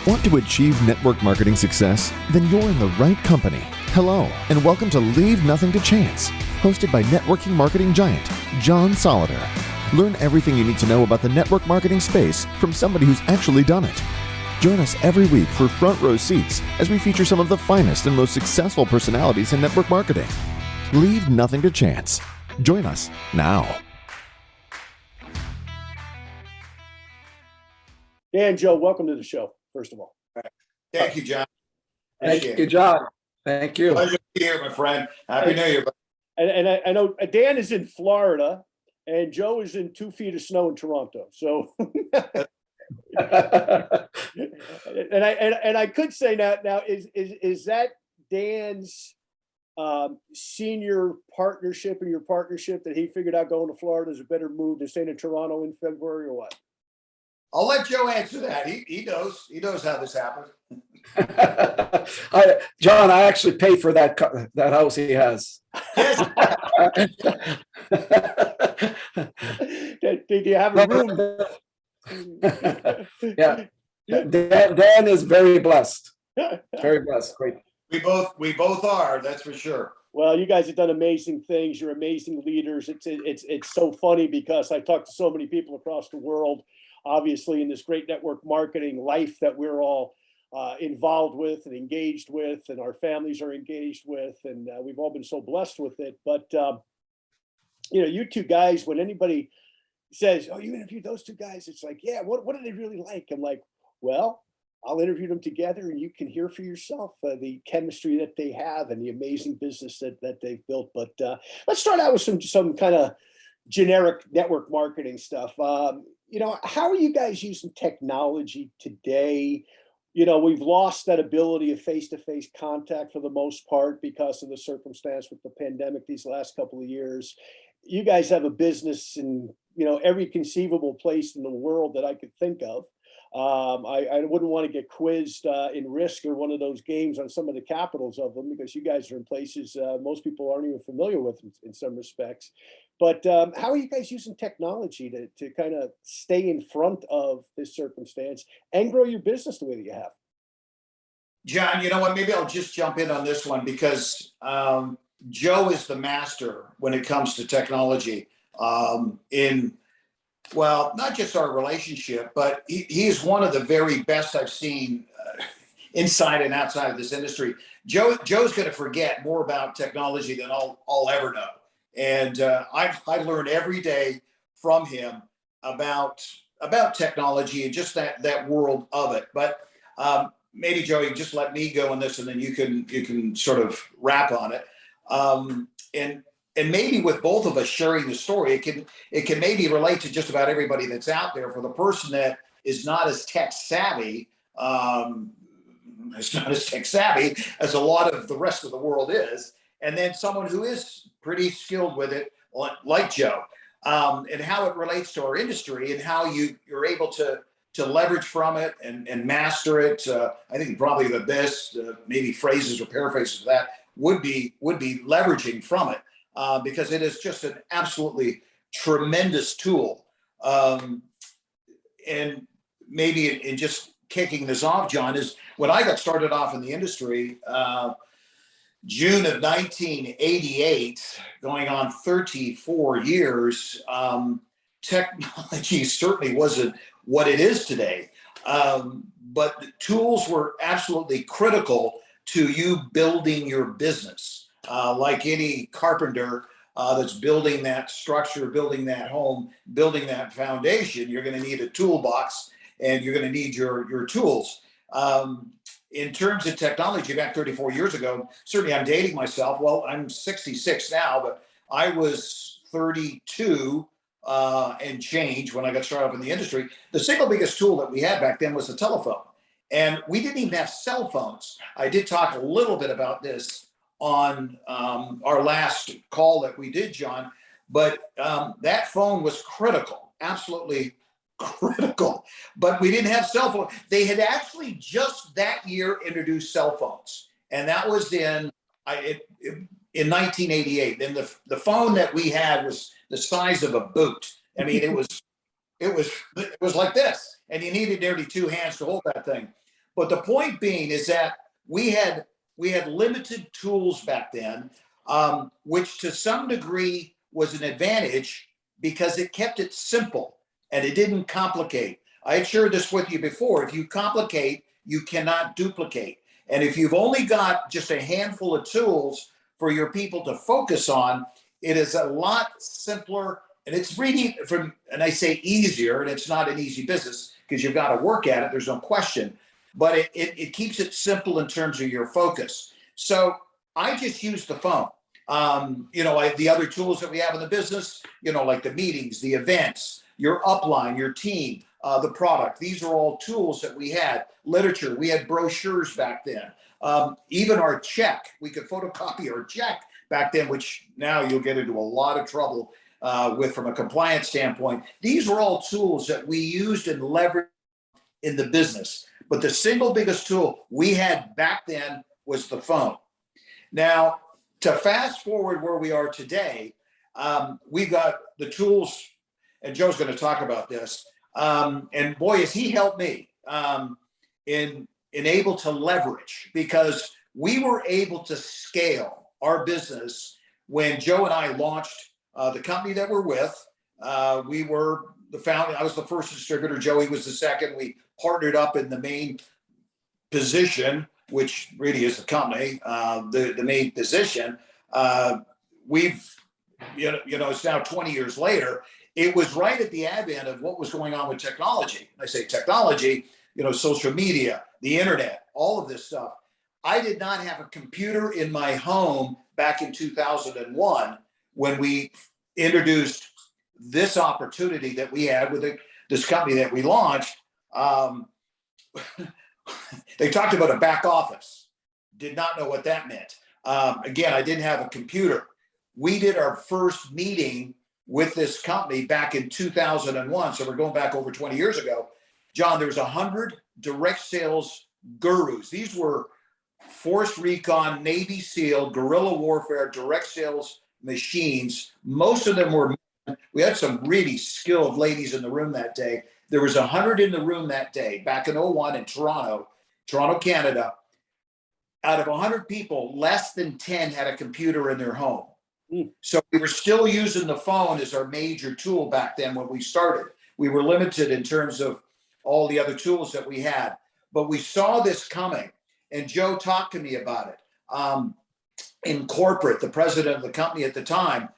Want to achieve network marketing success? Then you're in the right company. Hello, and welcome to Leave Nothing to Chance, hosted by networking marketing giant John Solleder. Learn everything you need to know about the network marketing space from somebody who's actually done it. Join us every week for front row seats as we feature some of the finest and most successful personalities in network marketing. Leave nothing to chance. Join us now. Dan, Joe, welcome to the show, first of all. Thank you, John. Thank you, John. Thank you. Pleasure to be here, my friend. Happy New Year. And I know Dan is in Florida, and Joe is in 2 feet of snow in Toronto. So, and I could say now is that Dan's senior partnership and your partnership that he figured out going to Florida is a better move than staying in Toronto in February, or what? I'll let Joe answer that. He knows how this happened. John, I actually paid for that house he has. Yes. Did you have a room? Yeah. Dan is very blessed. Very blessed. Great. We both are. That's for sure. Well, you guys have done amazing things. You're amazing leaders. It's so funny because I talk to so many people across the world, obviously in this great network marketing life that we're all involved with and engaged with, and our families are engaged with, and we've all been so blessed with it. But you two guys, when anybody says, "Oh, you interviewed those two guys," it's like, "Yeah, what are they really like?" I'm like, "Well, I'll interview them together, and you can hear for yourself the chemistry that they have and the amazing business that they've built." But let's start out with some kind of generic network marketing stuff. How are you guys using technology today? We've lost that ability of face-to-face contact for the most part because of the circumstance with the pandemic these last couple of years. You guys have a business in, every conceivable place in the world that I could think of. I wouldn't want to get quizzed in Risk or one of those games on some of the capitals of them, because you guys are in places most people aren't even familiar with in some respects. But how are you guys using technology to kind of stay in front of this circumstance and grow your business the way that you have? John, you know what? Maybe I'll just jump in on this one because Joe is the master when it comes to technology not just our relationship, but he is one of the very best I've seen inside and outside of this industry. Joe's going to forget more about technology than I'll ever know. And I learn every day from him about technology and just that world of it. But maybe, Joe, you just let me go on this, and then you can sort of wrap on it. And maybe with both of us sharing the story, it can maybe relate to just about everybody that's out there. For the person that is not as tech savvy, as a lot of the rest of the world is, and then someone who is pretty skilled with it, like Joe, and how it relates to our industry and how you're able to leverage from it and master it. I think probably the best maybe phrases or paraphrases of that would be leveraging from it. Because it is just an absolutely tremendous tool. And maybe in just kicking this off, John, is when I got started off in the industry, June of 1988, going on 34 years, technology certainly wasn't what it is today. But the tools were absolutely critical to you building your business. Like any carpenter that's building that structure, building that home, building that foundation, you're going to need a toolbox and you're going to need your tools. In terms of technology, back 34 years ago, certainly I'm dating myself. Well, I'm 66 now, but I was 32 and change when I got started up in the industry. The single biggest tool that we had back then was the telephone. And we didn't even have cell phones. I did talk a little bit about this on our last call that we did, John, but that phone was critical, absolutely critical. But we didn't have cell phones. They had actually just that year introduced cell phones, and that was in 1988. And the phone that we had was the size of a boot. I mean, it was like this, and you needed nearly two hands to hold that thing. But the point being is that we had limited tools back then, which to some degree was an advantage because it kept it simple and it didn't complicate. I had shared this with you before. If you complicate, you cannot duplicate. And if you've only got just a handful of tools for your people to focus on, it is a lot simpler. And it's really, and I say easier, and it's not an easy business because you've got to work at it, there's no question. But it keeps it simple in terms of your focus. So I just use the phone. The other tools that we have in the business, like the meetings, the events, your upline, your team, the product. These are all tools that we had. Literature, we had brochures back then. Even our check, we could photocopy our check back then, which now you'll get into a lot of trouble with from a compliance standpoint. These were all tools that we used and leveraged in the business. But the single biggest tool we had back then was the phone. Now, to fast forward where we are today, we've got the tools, and Joe's going to talk about this. And boy, has he helped me in able to leverage, because we were able to scale our business when Joe and I launched the company that we're with. We were the founder. I was the first distributor. Joey was the second. We partnered up in the main position, which really is the company, the main position. It's now 20 years later. It was right at the advent of what was going on with technology. I say technology, social media, the internet, all of this stuff. I did not have a computer in my home back in 2001 when we introduced this opportunity that we had with this company that we launched. They talked about a back office. Did not know what that meant. Again, I didn't have a computer. We did our first meeting with this company back in 2001. So we're going back over 20 years ago. John, there was 100 direct sales gurus. These were Force Recon, Navy SEAL, guerrilla warfare, direct sales machines. Most of them were men. We had some really skilled ladies in the room that day. There was 100 in the room that day back in 01 in Toronto, Canada. Out of 100 people, less than 10 had a computer in their home. So we were still using the phone as our major tool back then when we started. We were limited in terms of all the other tools that we had, but we saw this coming, and Joe talked to me about it. In corporate, the president of the company at the time,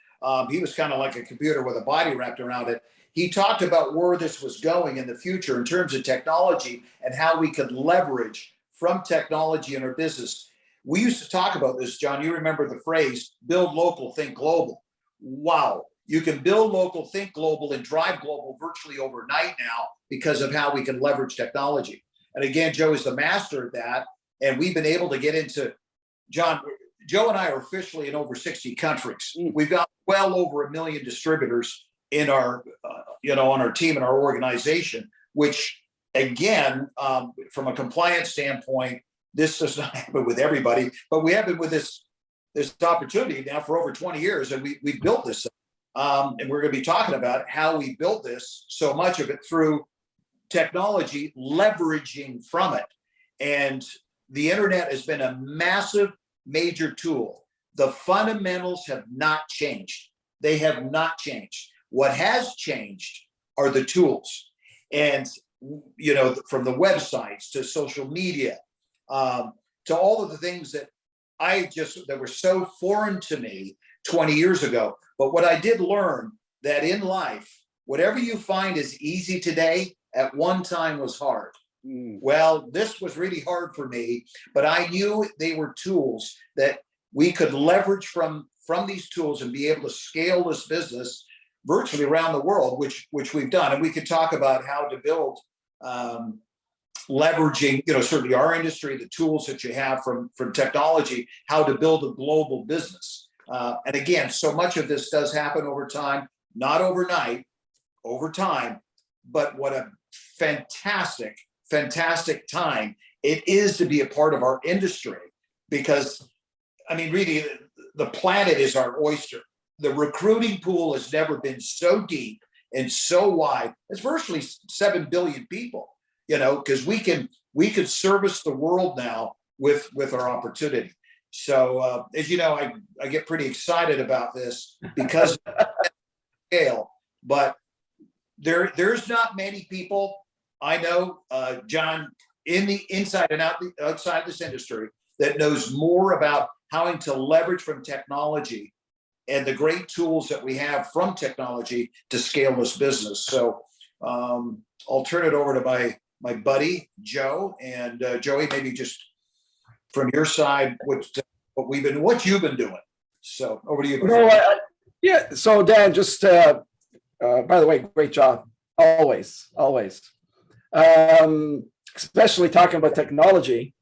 he was kind of like a computer with a body wrapped around it. He talked about where this was going in the future in terms of technology and how we could leverage from technology in our business. We used to talk about this, John. You remember the phrase, build local, think global. Wow. You can build local, think global, and drive global virtually overnight now because of how we can leverage technology. And again, Joe is the master of that. And we've been able to get into, John, Joe and I are officially in over 60 countries. We've got well over 1 million distributors in our, on our team and our organization, which again, from a compliance standpoint, this does not happen with everybody, but we have been with this opportunity now for over 20 years, and we built this. And we're going to be talking about how we built this, so much of it through technology, leveraging from it. And the internet has been a massive, major tool. The fundamentals have not changed. They have not changed. What has changed are the tools. And, from the websites to social media, to all of the things that that were so foreign to me 20 years ago. But what I did learn that in life, whatever you find is easy today, at one time was hard. Well, this was really hard for me, but I knew they were tools that we could leverage from these tools and be able to scale this business virtually around the world, which we've done. And we could talk about how to build leveraging, certainly our industry, the tools that you have from technology, how to build a global business. And again, so much of this does happen over time, not overnight, over time, but what a fantastic time it is to be a part of our industry, because, really, the planet is our oyster. The recruiting pool has never been so deep and so wide. It's virtually 7 billion people. because we could service the world now with our opportunity. So as you know, I get pretty excited about this because of scale, but there's not many people I know, John, in the inside and outside this industry that knows more about how to leverage from technology and the great tools that we have from technology to scale this business. So I'll turn it over to my buddy Joe, and Joey, maybe just from your side, what you've been doing. So over to you. Yeah. So Dan, just by the way, great job. Always. Especially talking about technology,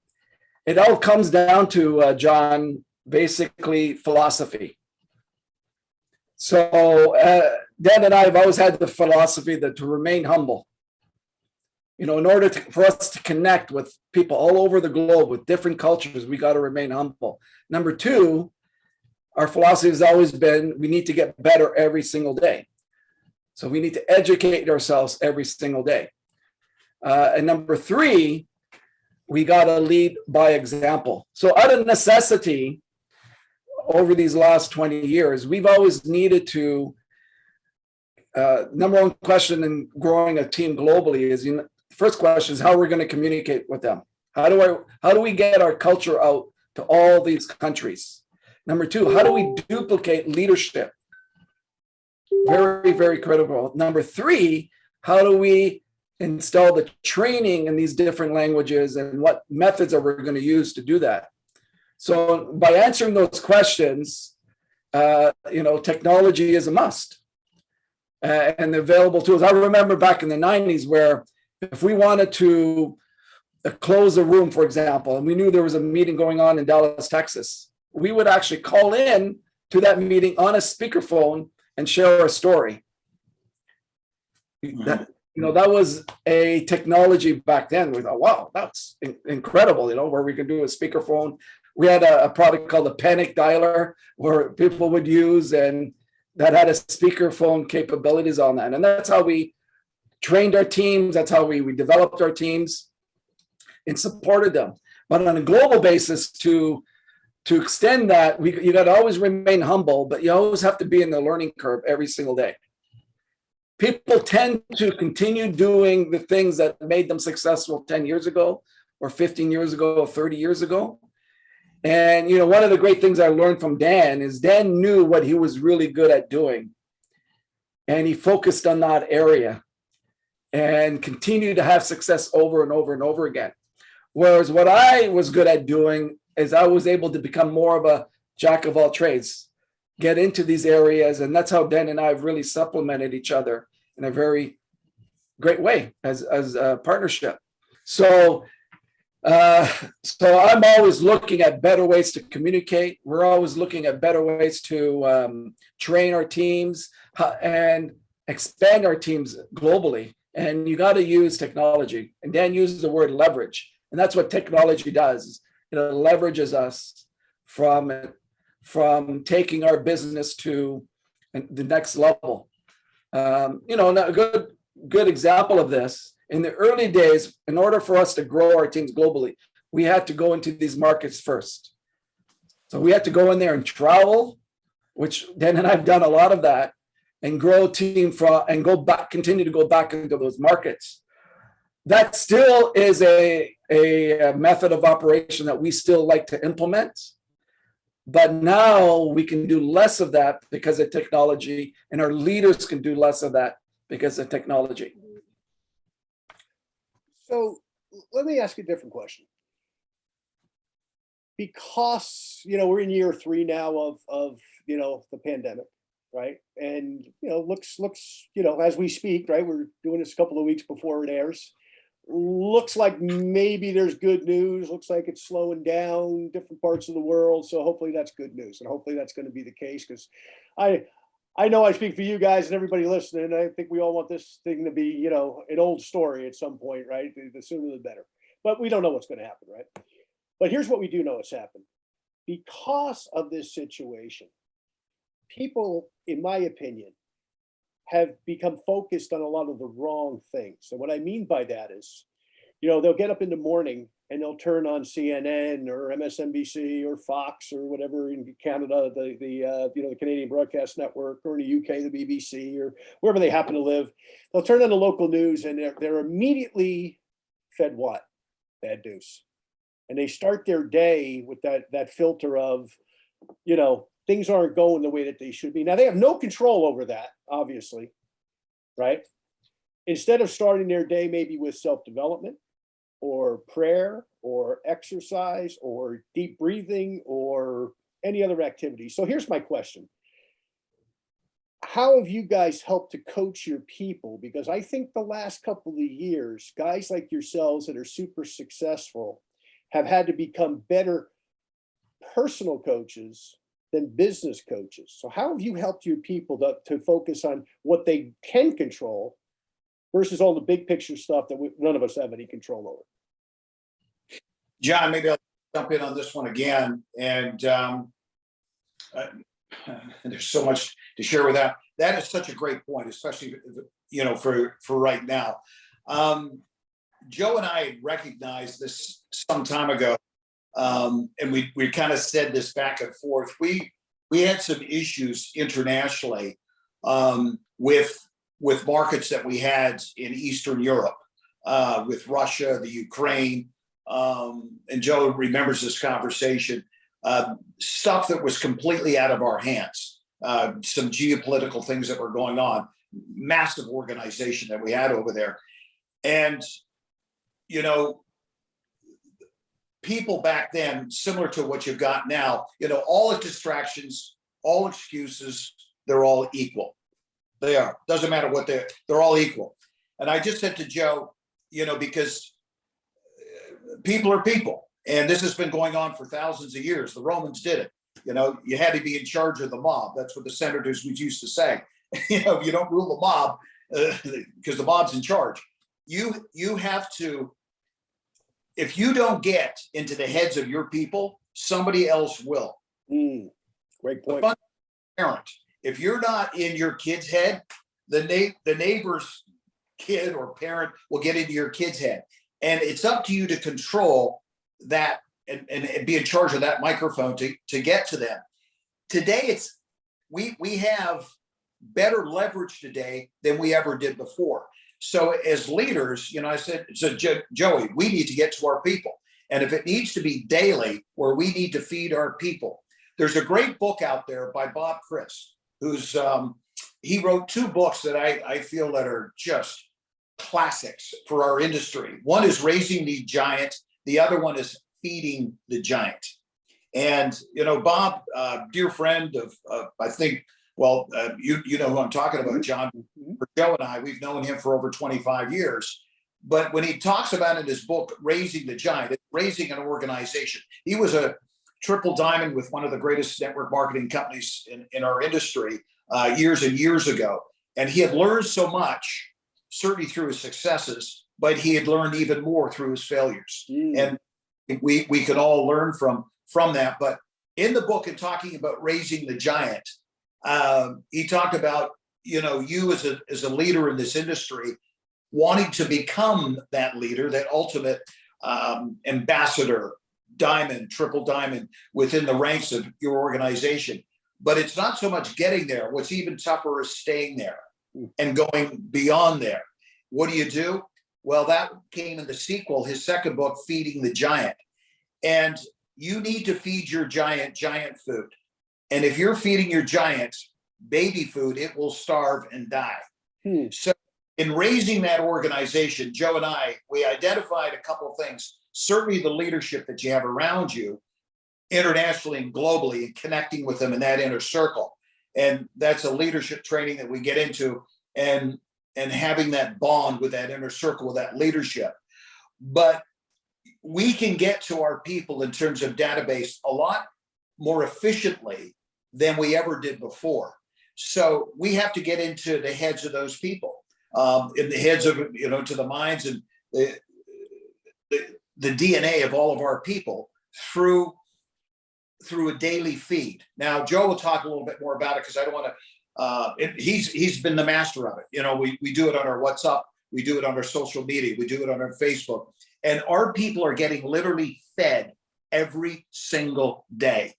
it all comes down to John, basically philosophy. So Dan and I have always had the philosophy that to remain humble. In order for us to connect with people all over the globe with different cultures, we got to remain humble. Number two, our philosophy has always been we need to get better every single day. So we need to educate ourselves every single day. And number three, we got to lead by example. So out of necessity, over these last 20 years, we've always needed to, number one question in growing a team globally is, first question is how we're going to communicate with them. How do we get our culture out to all these countries? Number two, how do we duplicate leadership? Very, very critical. Number three, how do we install the training in these different languages, and what methods are we going to use to do that? So by answering those questions, technology is a must. And the available tools. I remember back in the 90s where if we wanted to close a room, for example, and we knew there was a meeting going on in Dallas, Texas, we would actually call in to that meeting on a speakerphone and share our story. That was a technology back then. We thought, wow, that's incredible, where we could do a speakerphone. We had a product called the Panic Dialer where people would use, and that had a speakerphone capabilities on that. And that's how we trained our teams. That's how we developed our teams and supported them. But on a global basis, to extend that, you got to always remain humble, but you always have to be in the learning curve every single day. People tend to continue doing the things that made them successful 10 years ago or 15 years ago or 30 years ago. And, one of the great things I learned from Dan is Dan knew what he was really good at doing. And he focused on that area and continued to have success over and over and over again. Whereas what I was good at doing is I was able to become more of a jack of all trades, get into these areas. And that's how Dan and I have really supplemented each other in a very great way as a partnership. So I'm always looking at better ways to communicate. We're always looking at better ways to train our teams and expand our teams globally. And you got to use technology. And Dan uses the word leverage. And that's what technology does. It leverages us from taking our business to the next level. A good example of this, in the early days, in order for us to grow our teams globally, we had to go into these markets first. So we had to go in there and travel, which Dan and I have done a lot of that, and grow a team continue to go back into those markets. That still is a method of operation that we still like to implement. But now we can do less of that because of technology, and our leaders can do less of that because of technology. So let me ask you a different question. Because, we're in year 3 now of the pandemic, right? And, looks, as we speak, right? We're doing this a couple of weeks before it airs. Looks like maybe there's good news. Looks like it's slowing down different parts of the world. So hopefully that's good news. And hopefully that's going to be the case, because I know I speak for you guys and everybody listening. I think we all want this thing to be, an old story at some point, right? The sooner the better. But we don't know what's going to happen, right? But here's what we do know has happened. Because of this situation, people, in my opinion, have become focused on a lot of the wrong things. And what I mean by that is they'll get up in the morning and they'll turn on CNN or MSNBC or Fox or whatever in Canada, the Canadian Broadcast Network, or in the UK, the BBC, or wherever they happen to live. They'll turn on the local news and they're immediately fed what? Bad news. And they start their day with that filter of, things aren't going the way that they should be. Now, they have no control over that, obviously, right? Instead of starting their day maybe with self-development or prayer or exercise or deep breathing or any other activity. So here's my question. How have you guys helped to coach your people? Because I think the last couple of years, guys like yourselves that are super successful have had to become better personal coaches than business coaches. So how have you helped your people to focus on what they can control versus all the big picture stuff that none of us have any control over? John, maybe I'll jump in on this one again. And there's so much to share with that. That is such a great point, especially, for right now. Joe and I recognized this some time ago. And we kind of said this back and forth. We had some issues internationally with markets that we had in Eastern Europe, with Russia, the Ukraine, and Joe remembers this conversation. Stuff that was completely out of our hands. Some geopolitical things that were going on. Massive organization that we had over there, and people back then, similar to what you've got now, all the distractions, all excuses, they're all equal. They are. Doesn't matter what they're all equal. And I just said to Joe, because people are people. And this has been going on for thousands of years. The Romans did it. You had to be in charge of the mob. That's what the senators would used to say. You don't rule the mob because the mob's in charge. You have to. If you don't get into the heads of your people, somebody else will. Great point. The parent, if you're not in your kid's head, the neighbor's kid or parent will get into your kid's head. And it's up to you to control that and be in charge of that microphone to get to them. Today, we have better leverage today than we ever did before. So as leaders, I said, Joey, we need to get to our people. And if it needs to be daily, where we need to feed our people, there's a great book out there by Bob Chris, who's he wrote 2 books that I feel that are just classics for our industry. One is Raising the Giant. The other one is Feeding the Giant. And, Bob, dear friend of I think, well, you know who I'm talking about, John. For Joe and I, we've known him for over 25 years. But when he talks about in his book, Raising the Giant, it's raising an organization. He was a triple diamond with one of the greatest network marketing companies in our industry years and years ago. And he had learned so much, certainly through his successes, but he had learned even more through his failures. And we can all learn from that. But in the book, in talking about raising the giant, he talked about, you as a leader in this industry, wanting to become that leader, that ultimate ambassador, diamond, triple diamond within the ranks of your organization. But it's not so much getting there. What's even tougher is staying there and going beyond there. What do? Well, that came in the sequel, his second book, Feeding the Giant. And you need to feed your giant food. And if you're feeding your giant baby food, it will starve and die. So in raising that organization, Joe and I, we identified a couple of things. Certainly the leadership that you have around you, internationally and globally, and connecting with them in that inner circle. And that's a leadership training that we get into, and having that bond with that inner circle, with that leadership. But we can get to our people in terms of database a lot more efficiently than we ever did before. So we have to get into the heads of those people, in the heads of, to the minds and the DNA of all of our people through a daily feed. Now, Joe will talk a little bit more about it, because I don't want to, he's been the master of it. We do it on our WhatsApp, we do it on our social media, we do it on our Facebook. And our people are getting literally fed every single day.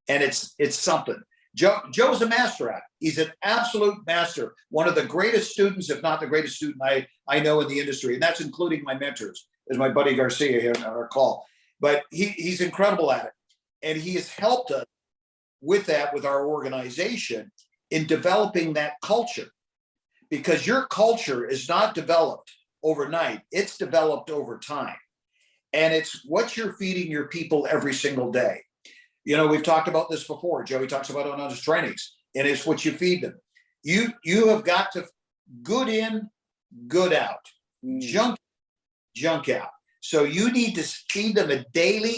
And it's something. Joe's a master at it. He's an absolute master. One of the greatest students, if not the greatest student I know in the industry. And that's including my mentors, as my buddy Garcia here on our call. But he's incredible at it. And he has helped us with that, with our organization, in developing that culture. Because your culture is not developed overnight. It's developed over time. And it's what you're feeding your people every single day. You know, we've talked about this before. Joey talks about it on his trainings, and it's what you feed them. You have got to good in, good out, junk out. So you need to feed them a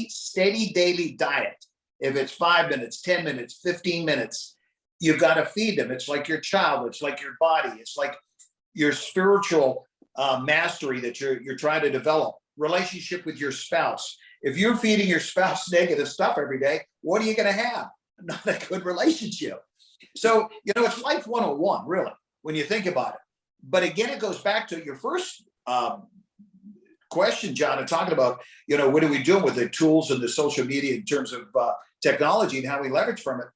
steady daily diet. If it's 5 minutes, 10 minutes, 15 minutes, you've got to feed them. It's like your child. It's like your body. It's like your spiritual mastery that you're trying to develop. Relationship with your spouse. If you're feeding your spouse negative stuff every day, what are you going to have? Not a good relationship. So, you know, it's life 101, really, when you think about it. But again, it goes back to your first question, John, and talking about, you know, what are we doing with the tools and the social media in terms of technology and how we leverage from it?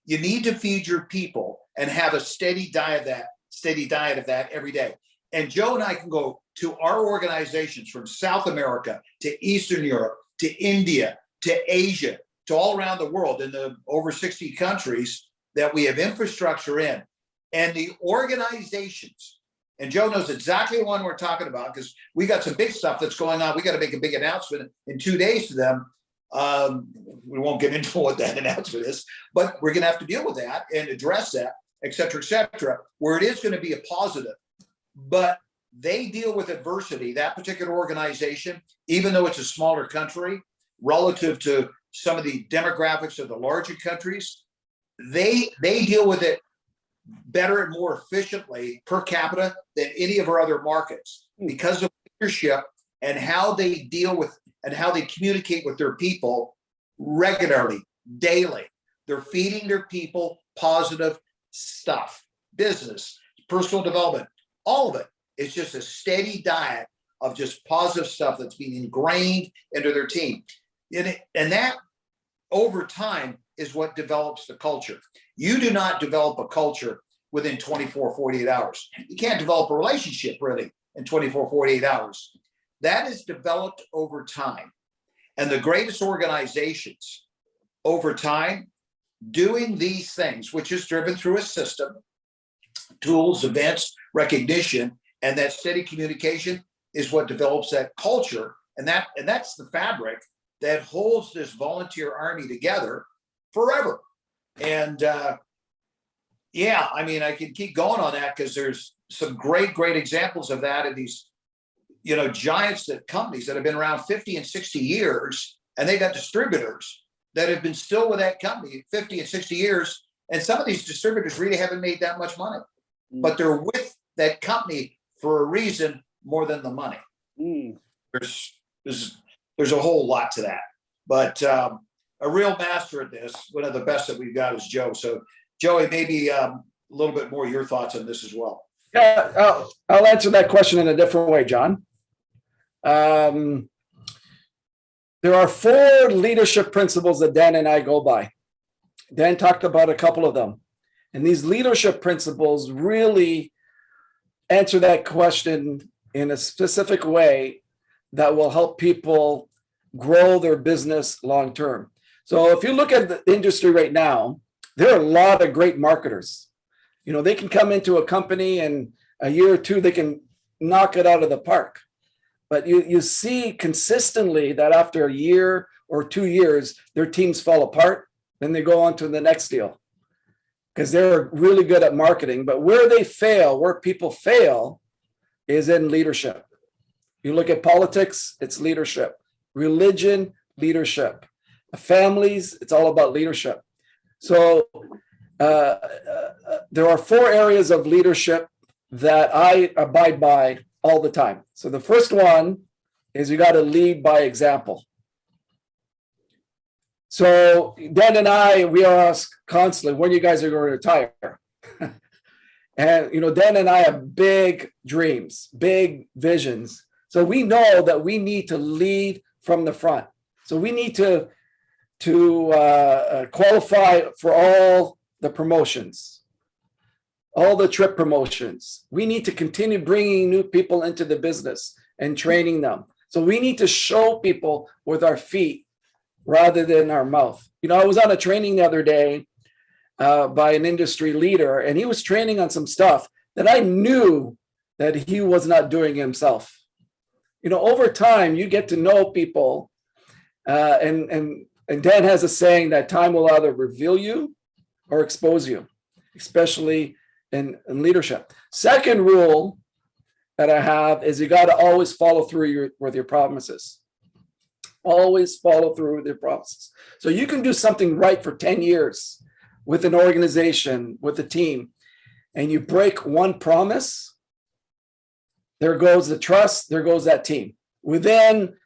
You need to feed your people and have a steady diet of that every day. And Joe and I can go to our organizations from South America to Eastern Europe to India to Asia to all around the world in the over 60 countries that we have infrastructure in. And the organizations, and Joe knows exactly the one we're talking about because we got some big stuff that's going on. We got to make a big announcement in 2 days to them. We won't get into what that announcement is, but we're going to have to deal with that and address that, et cetera, where it is going to be a positive. But they deal with adversity, that particular organization, even though it's a smaller country relative to some of the demographics of the larger countries, they deal with it better and more efficiently per capita than any of our other markets because of leadership and how they deal with and how they communicate with their people regularly, daily. They're feeding their people positive stuff, business, personal development, all of it. It's just a steady diet of just positive stuff that's being ingrained into their team. And that over time is what develops the culture. You do not develop a culture within 24, 48 hours. You can't develop a relationship really in 24, 48 hours. That is developed over time. And the greatest organizations over time doing these things, which is driven through a system, tools, events, recognition, and that steady communication is what develops that culture. And that's the fabric that holds this volunteer army together forever. And yeah, I mean, I can keep going on that because there's some great examples of that in these, you know, giants that companies that have been around 50 and 60 years, and they got distributors that have been still with that company 50 and 60 years. And some of these distributors really haven't made that much money, but they're with that company for a reason more than the money. There's a whole lot to that, but a real master at this, one of the best that we've got is Joe. So Joey, maybe a little bit more your thoughts on this as well. Yeah, I'll answer that question in a different way, John. There are 4 leadership principles that Dan and I go by. Dan talked about a couple of them. And these leadership principles really answer that question in a specific way that will help people grow their business long term. So if you look at the industry right now, there are a lot of great marketers. You know, they can come into a company and a year or two, they can knock it out of the park. But you see consistently that after a year or 2 years, their teams fall apart. Then they go on to the next deal because they're really good at marketing. But where they fail, where people fail, is in leadership. You look at politics, it's leadership. Religion, leadership. Families, it's all about leadership. So there are 4 areas of leadership that I abide by all the time. So the first one is you got to lead by example. So Dan and I, we are asked constantly, when you guys are going to retire? And, you know, Dan and I have big dreams, big visions. So we know that we need to lead from the front. So we need to qualify for all the promotions, all the trip promotions. We need to continue bringing new people into the business and training them. So we need to show people with our feet rather than our mouth. You know, I was on a training the other day by an industry leader, and he was training on some stuff that I knew that he was not doing himself. You know, over time, you get to know people, and Dan has a saying that time will either reveal you or expose you, especially in leadership. Second rule that I have is you got to always follow through with your promises. Always follow through with your promises. So you can do something right for 10 years with an organization, with a team, and you break one promise, there goes the trust, there goes that team. Within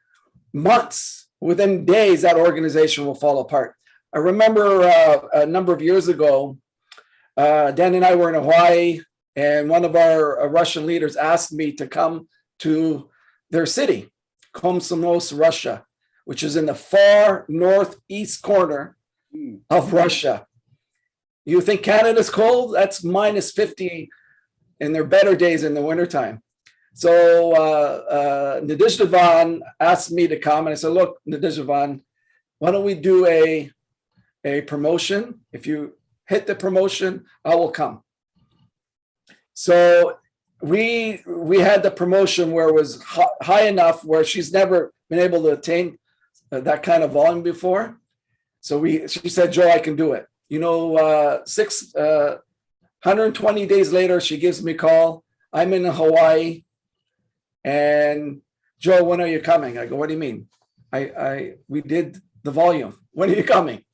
months, within days, that organization will fall apart. I remember a number of years ago, Dan and I were in Hawaii, and one of our Russian leaders asked me to come to their city, Komsomolsk, Russia, which is in the far northeast corner of Russia. You think Canada's cold? That's minus 50 in their better days in the wintertime. So Nadezhda asked me to come, and I said, look, Nadezhda, why don't we do a promotion? If you hit the promotion, I will come. So we had the promotion where it was high enough where she's never been able to attain that kind of volume before. So she said, Joe, I can do it. You know, 120 days later, she gives me a call. I'm in Hawaii. And Joe, when are you coming? I go, what do you mean? We did the volume. When are you coming?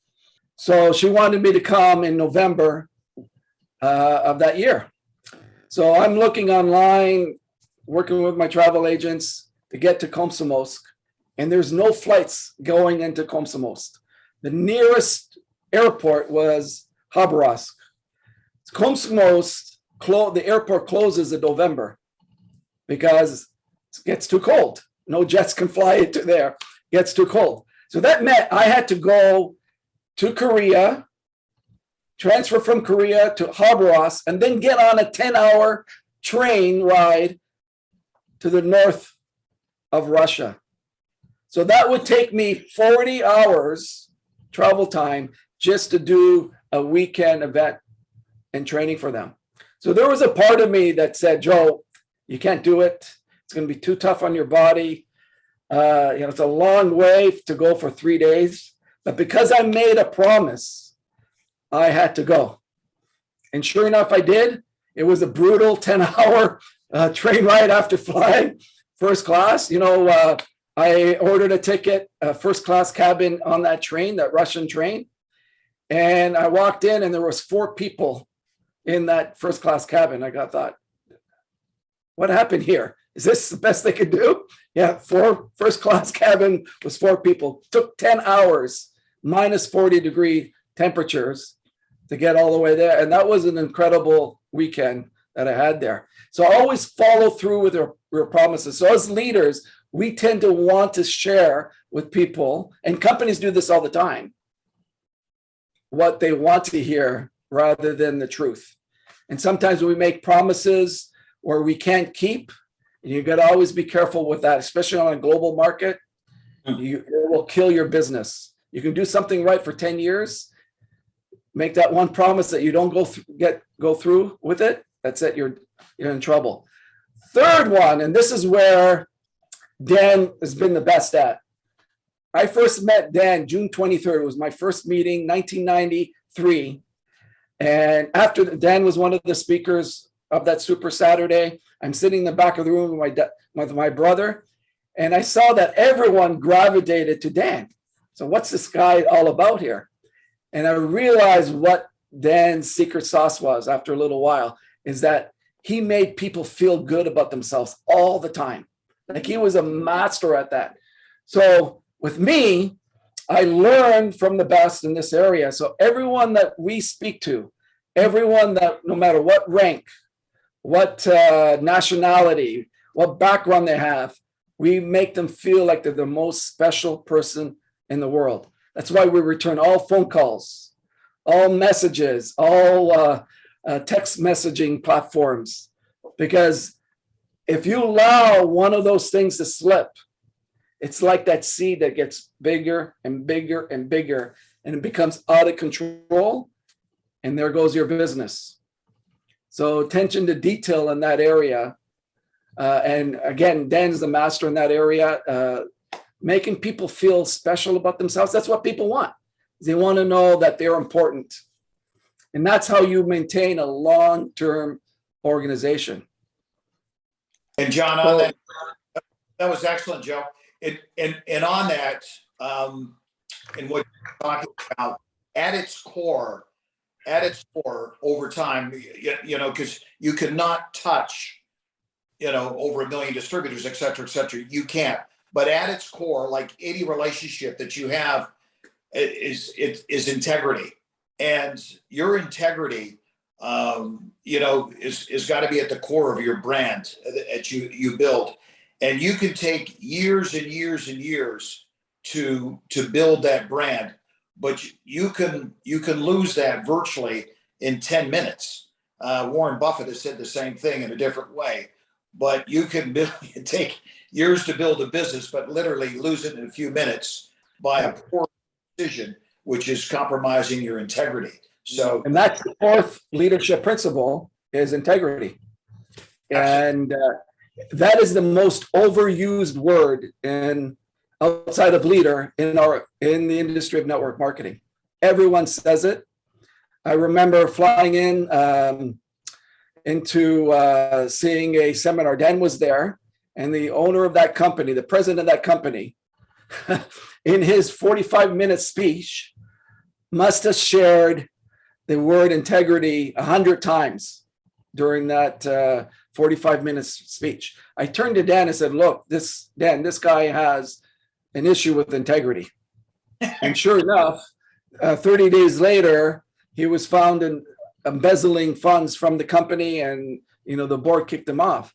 So she wanted me to come in November of that year. So I'm looking online, working with my travel agents to get to Komsomolsk, and there's no flights going into Komsomolsk. The nearest airport was Khabarovsk. Komsomolsk, the airport closes in November because it gets too cold. No jets can fly into there. It gets too cold. So that meant I had to go to Korea, transfer from Korea to Khabarovsk, and then get on a 10-hour train ride to the north of Russia. So that would take me 40 hours travel time just to do a weekend event and training for them. So there was a part of me that said, Joe, you can't do it. It's going to be too tough on your body. It's a long way to go for 3 days. But because I made a promise, I had to go. And sure enough, I did. It was a brutal 10-hour train ride after flying first class. You know, I ordered a ticket, first class cabin on that train, that Russian train. And I walked in and there was 4 people in that first class cabin. I thought, what happened here? Is this the best they could do? Yeah, first class cabin was 4 people. Took 10 hours, minus 40-degree temperatures to get all the way there. And that was an incredible weekend that I had there. So I always follow through with your promises. So as leaders, we tend to want to share with people, and companies do this all the time, what they want to hear rather than the truth. And sometimes we make promises where we can't keep. And you got to always be careful with that, especially on a global market. It will kill your business. You can do something right for 10 years, make that one promise that you don't go through with it. That's it. You're in trouble. Third one, and this is where Dan has been the best at. I first met Dan June 23rd. It was my first meeting, 1993. And after Dan was one of the speakers of that Super Saturday, I'm sitting in the back of the room with my brother, and I saw that everyone gravitated to Dan. So what's this guy all about here? And I realized what Dan's secret sauce was after a little while, is that he made people feel good about themselves all the time. Like he was a master at that. So with me, I learned from the best in this area. So everyone that we speak to, everyone that, no matter what rank, what nationality, what background they have, We make them feel like they're the most special person in the world. That's why we return all phone calls, all messages, all text messaging platforms. Because if you allow one of those things to slip, it's like that seed that gets bigger and bigger and bigger, and it becomes out of control, and there goes your business. So attention to detail in that area. And again, Dan's the master in that area, making people feel special about themselves. That's what people want. They want to know that they're important. And that's how you maintain a long-term organization. And John, on that, that was excellent, Joe. And on that, and what you're talking about, at its core, over time, because you cannot touch, over 1 million distributors, et cetera, et cetera. You can't. But at its core, like any relationship that you have, is integrity. And your integrity, is got to be at the core of your brand that you build. And you can take years and years and years to build that brand, but you can lose that virtually in 10 minutes. Warren Buffett has said the same thing in a different way. But you can take years to build a business, but literally lose it in a few minutes by a poor decision, which is compromising your integrity. So, and that's the fourth leadership principle is integrity. And that is the most overused word outside of leader in the industry of network marketing. Everyone says it. I remember flying into seeing a seminar. Dan was there, and the owner of that company, the president of that company, in his 45-minute speech, must have shared the word integrity 100 times during that 45-minute speech. I turned to Dan and said, "Look, this guy has an issue with integrity." And sure enough, 30 days later, he was found embezzling funds from the company, and the board kicked him out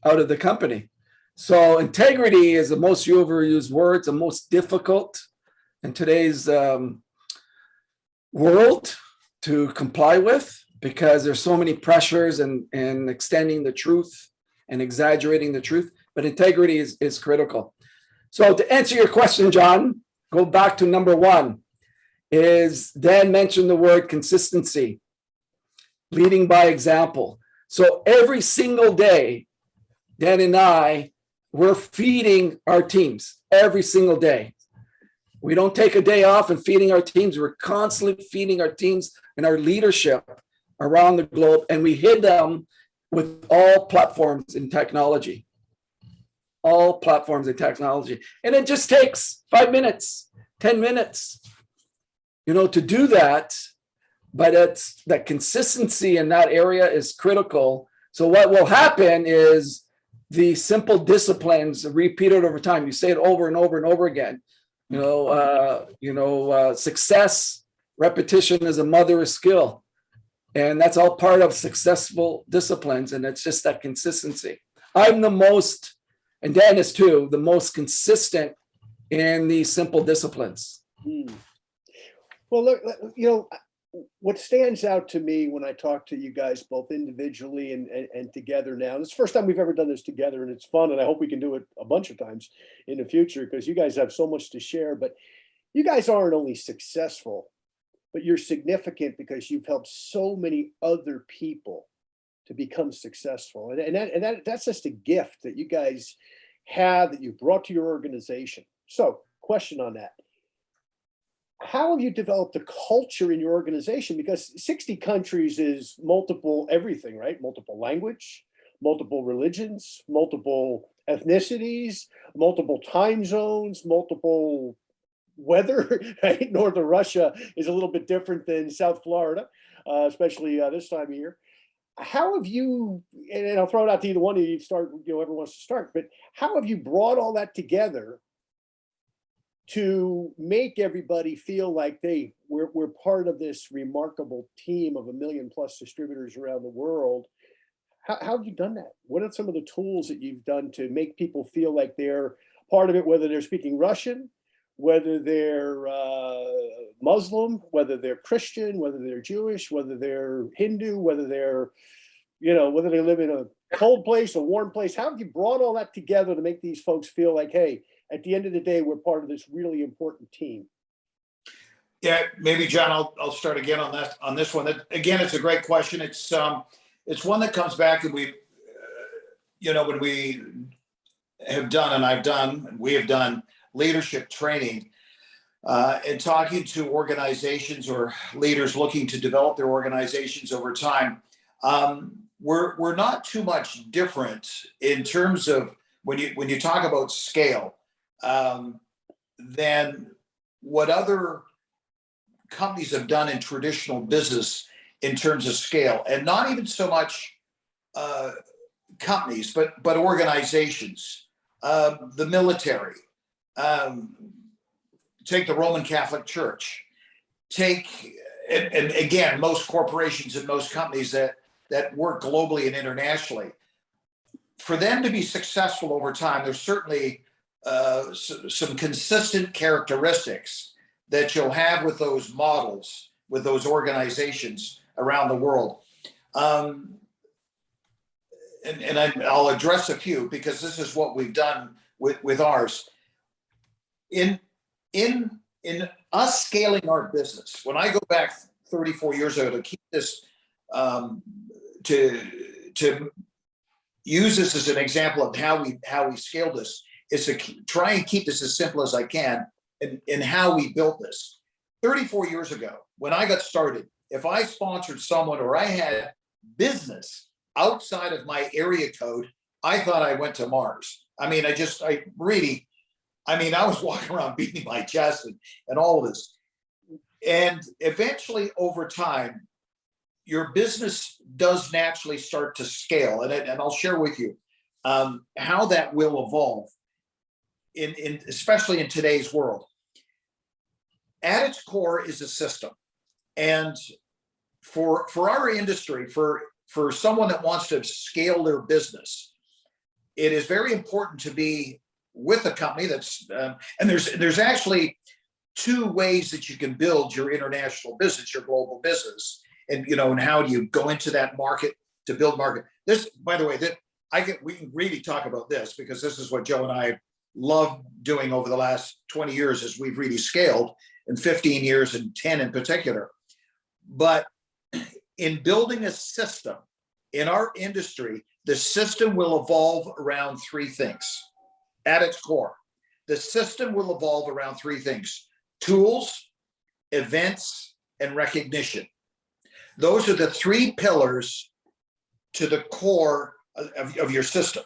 of the company. So integrity is the most overused word, the most difficult in today's world to comply with, because there's so many pressures and extending the truth and exaggerating the truth. But integrity is critical. So to answer your question, John, go back to number one. Is Dan mentioned the word consistency, leading by example. So every single day, Dan and we're feeding our teams every single day. We don't take a day off and feeding our teams. We're constantly feeding our teams and our leadership around the globe, and we hit them with all platforms in technology. All platforms in technology. And it just takes 5 minutes, 10 minutes, to do that. But it's that consistency in that area is critical. So what will happen is the simple disciplines repeated over time. You say it over and over and over again. Success, repetition is a mother of skill. And that's all part of successful disciplines. And it's just that consistency. I'm the most, and Dan is too, the most consistent in these simple disciplines. Well, look, what stands out to me when I talk to you guys both individually and together now, this is the first time we've ever done this together, and it's fun, and I hope we can do it a bunch of times in the future, because you guys have so much to share. But you guys aren't only successful, but you're significant because you've helped so many other people to become successful. And that's just a gift that you guys have, that you brought to your organization. So, question on that. How have you developed a culture in your organization? Because 60 countries is multiple everything, right? Multiple language, multiple religions, multiple ethnicities, multiple time zones, multiple weather, right? Northern Russia is a little bit different than South Florida, especially this time of year. How have you, and I'll throw it out to either one of you, start, whoever wants to start, but how have you brought all that together to make everybody feel like we're part of this remarkable team of 1 million+ distributors around the world? how have you done that? What are some of the tools that you've done to make people feel like they're part of it, whether they're speaking Russian, whether they're Muslim, whether they're Christian, whether they're Jewish, whether they're Hindu, whether they're, whether they live in a cold place, a warm place? How have you brought all that together to make these folks feel like, hey, at the end of the day, we're part of this really important team? Yeah, maybe John, I'll start again on this one. Again, it's a great question. It's one that comes back, and when we have done, and we have done leadership training, and talking to organizations or leaders looking to develop their organizations over time. We're not too much different in terms of when you talk about scale, than what other companies have done in traditional business in terms of scale, and not even so much companies, but organizations, the military, take the Roman Catholic Church, and again, most corporations and most companies that work globally and internationally. For them to be successful over time, there's certainly some consistent characteristics that you'll have with those models, with those organizations around the world. And I'll address a few, because this is what we've done with ours. In us scaling our business, when I go back 34 years ago, to keep this, to use this as an example of how we scaled this, is to try and keep this as simple as I can in how we built this. 34 years ago, when I got started, if I sponsored someone or I had business outside of my area code, I thought I went to Mars. I was walking around beating my chest and all of this. And eventually, over time, your business does naturally start to scale. And I'll share with you how that will evolve, especially in today's world. At its core is a system. And for our industry, for someone that wants to scale their business, it is very important to be with a company that's, and there's actually two ways that you can build your international business, your global business. And, and how do you go into that market to build market? This, by the way, we can really talk about this, because this is what Joe and I love doing over the last 20 years, as we've really scaled, in 15 years and 10 in particular. But in building a system in our industry, the system will evolve around three things. At its core, the system will evolve around three things: tools, events, and recognition. Those are the three pillars to the core of your system.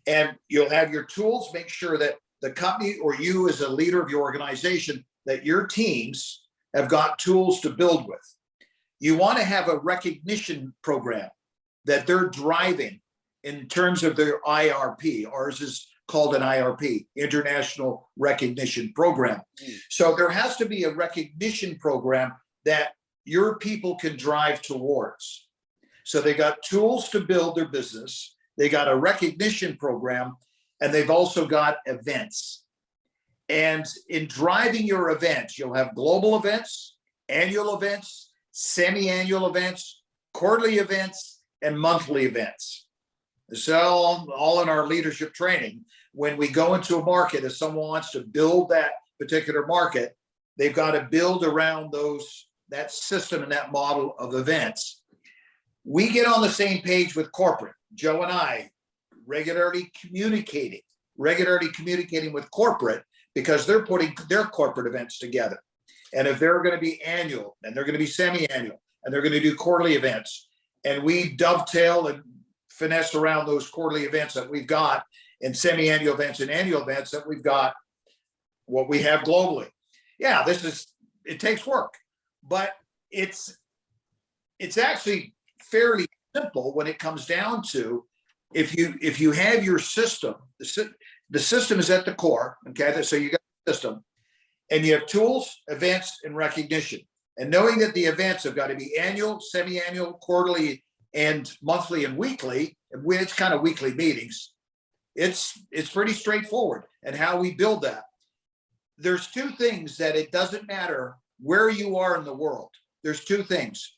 And you'll have your tools. Make sure that the company, or you as a leader of your organization, that your teams have got tools to build with. You want to have a recognition program that they're driving in terms of their IRP. Ours is called an IRP, International Recognition Program. So there has to be a recognition program that your people can drive towards. So they got tools to build their business, they got a recognition program, and they've also got events. And in driving your events, you'll have global events, annual events, semi-annual events, quarterly events, and monthly events. So all in our leadership training, when we go into a market, if someone wants to build that particular market, they've got to build around that system and that model of events. We get on the same page with corporate. Joe and I regularly communicating with corporate, because they're putting their corporate events together. And if they're going to be annual, and they're going to be semi-annual, and they're going to do quarterly events, and we dovetail and finesse around those quarterly events that we've got, and semi-annual events and annual events that we've got, what we have globally. Yeah, it takes work, but it's actually fairly simple when it comes down to, if you have your system, the system is at the core, okay? So you got the system, and you have tools, events, and recognition. And knowing that the events have got to be annual, semi-annual, quarterly, and monthly and weekly, it's kind of weekly meetings. It's pretty straightforward and how we build that. There's two things that it doesn't matter where you are in the world. There's two things.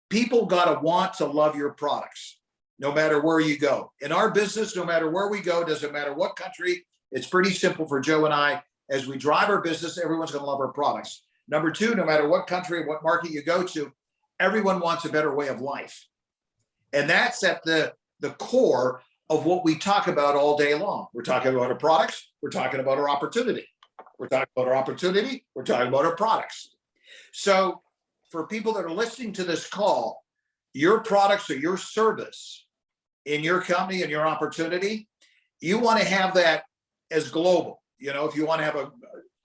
People got to want to love your products, no matter where you go. In our business, no matter where we go, doesn't matter what country, it's pretty simple for Joe and I. As we drive our business, everyone's going to love our products. Number two, no matter what country, what market you go to, everyone wants a better way of life. And that's at the core of what we talk about all day long. We're talking about our products. We're talking about our opportunity. We're talking about our opportunity. We're talking about our products. So for people that are listening to this call, your products or your service in your company and your opportunity, you want to have that as global. You know, if you want to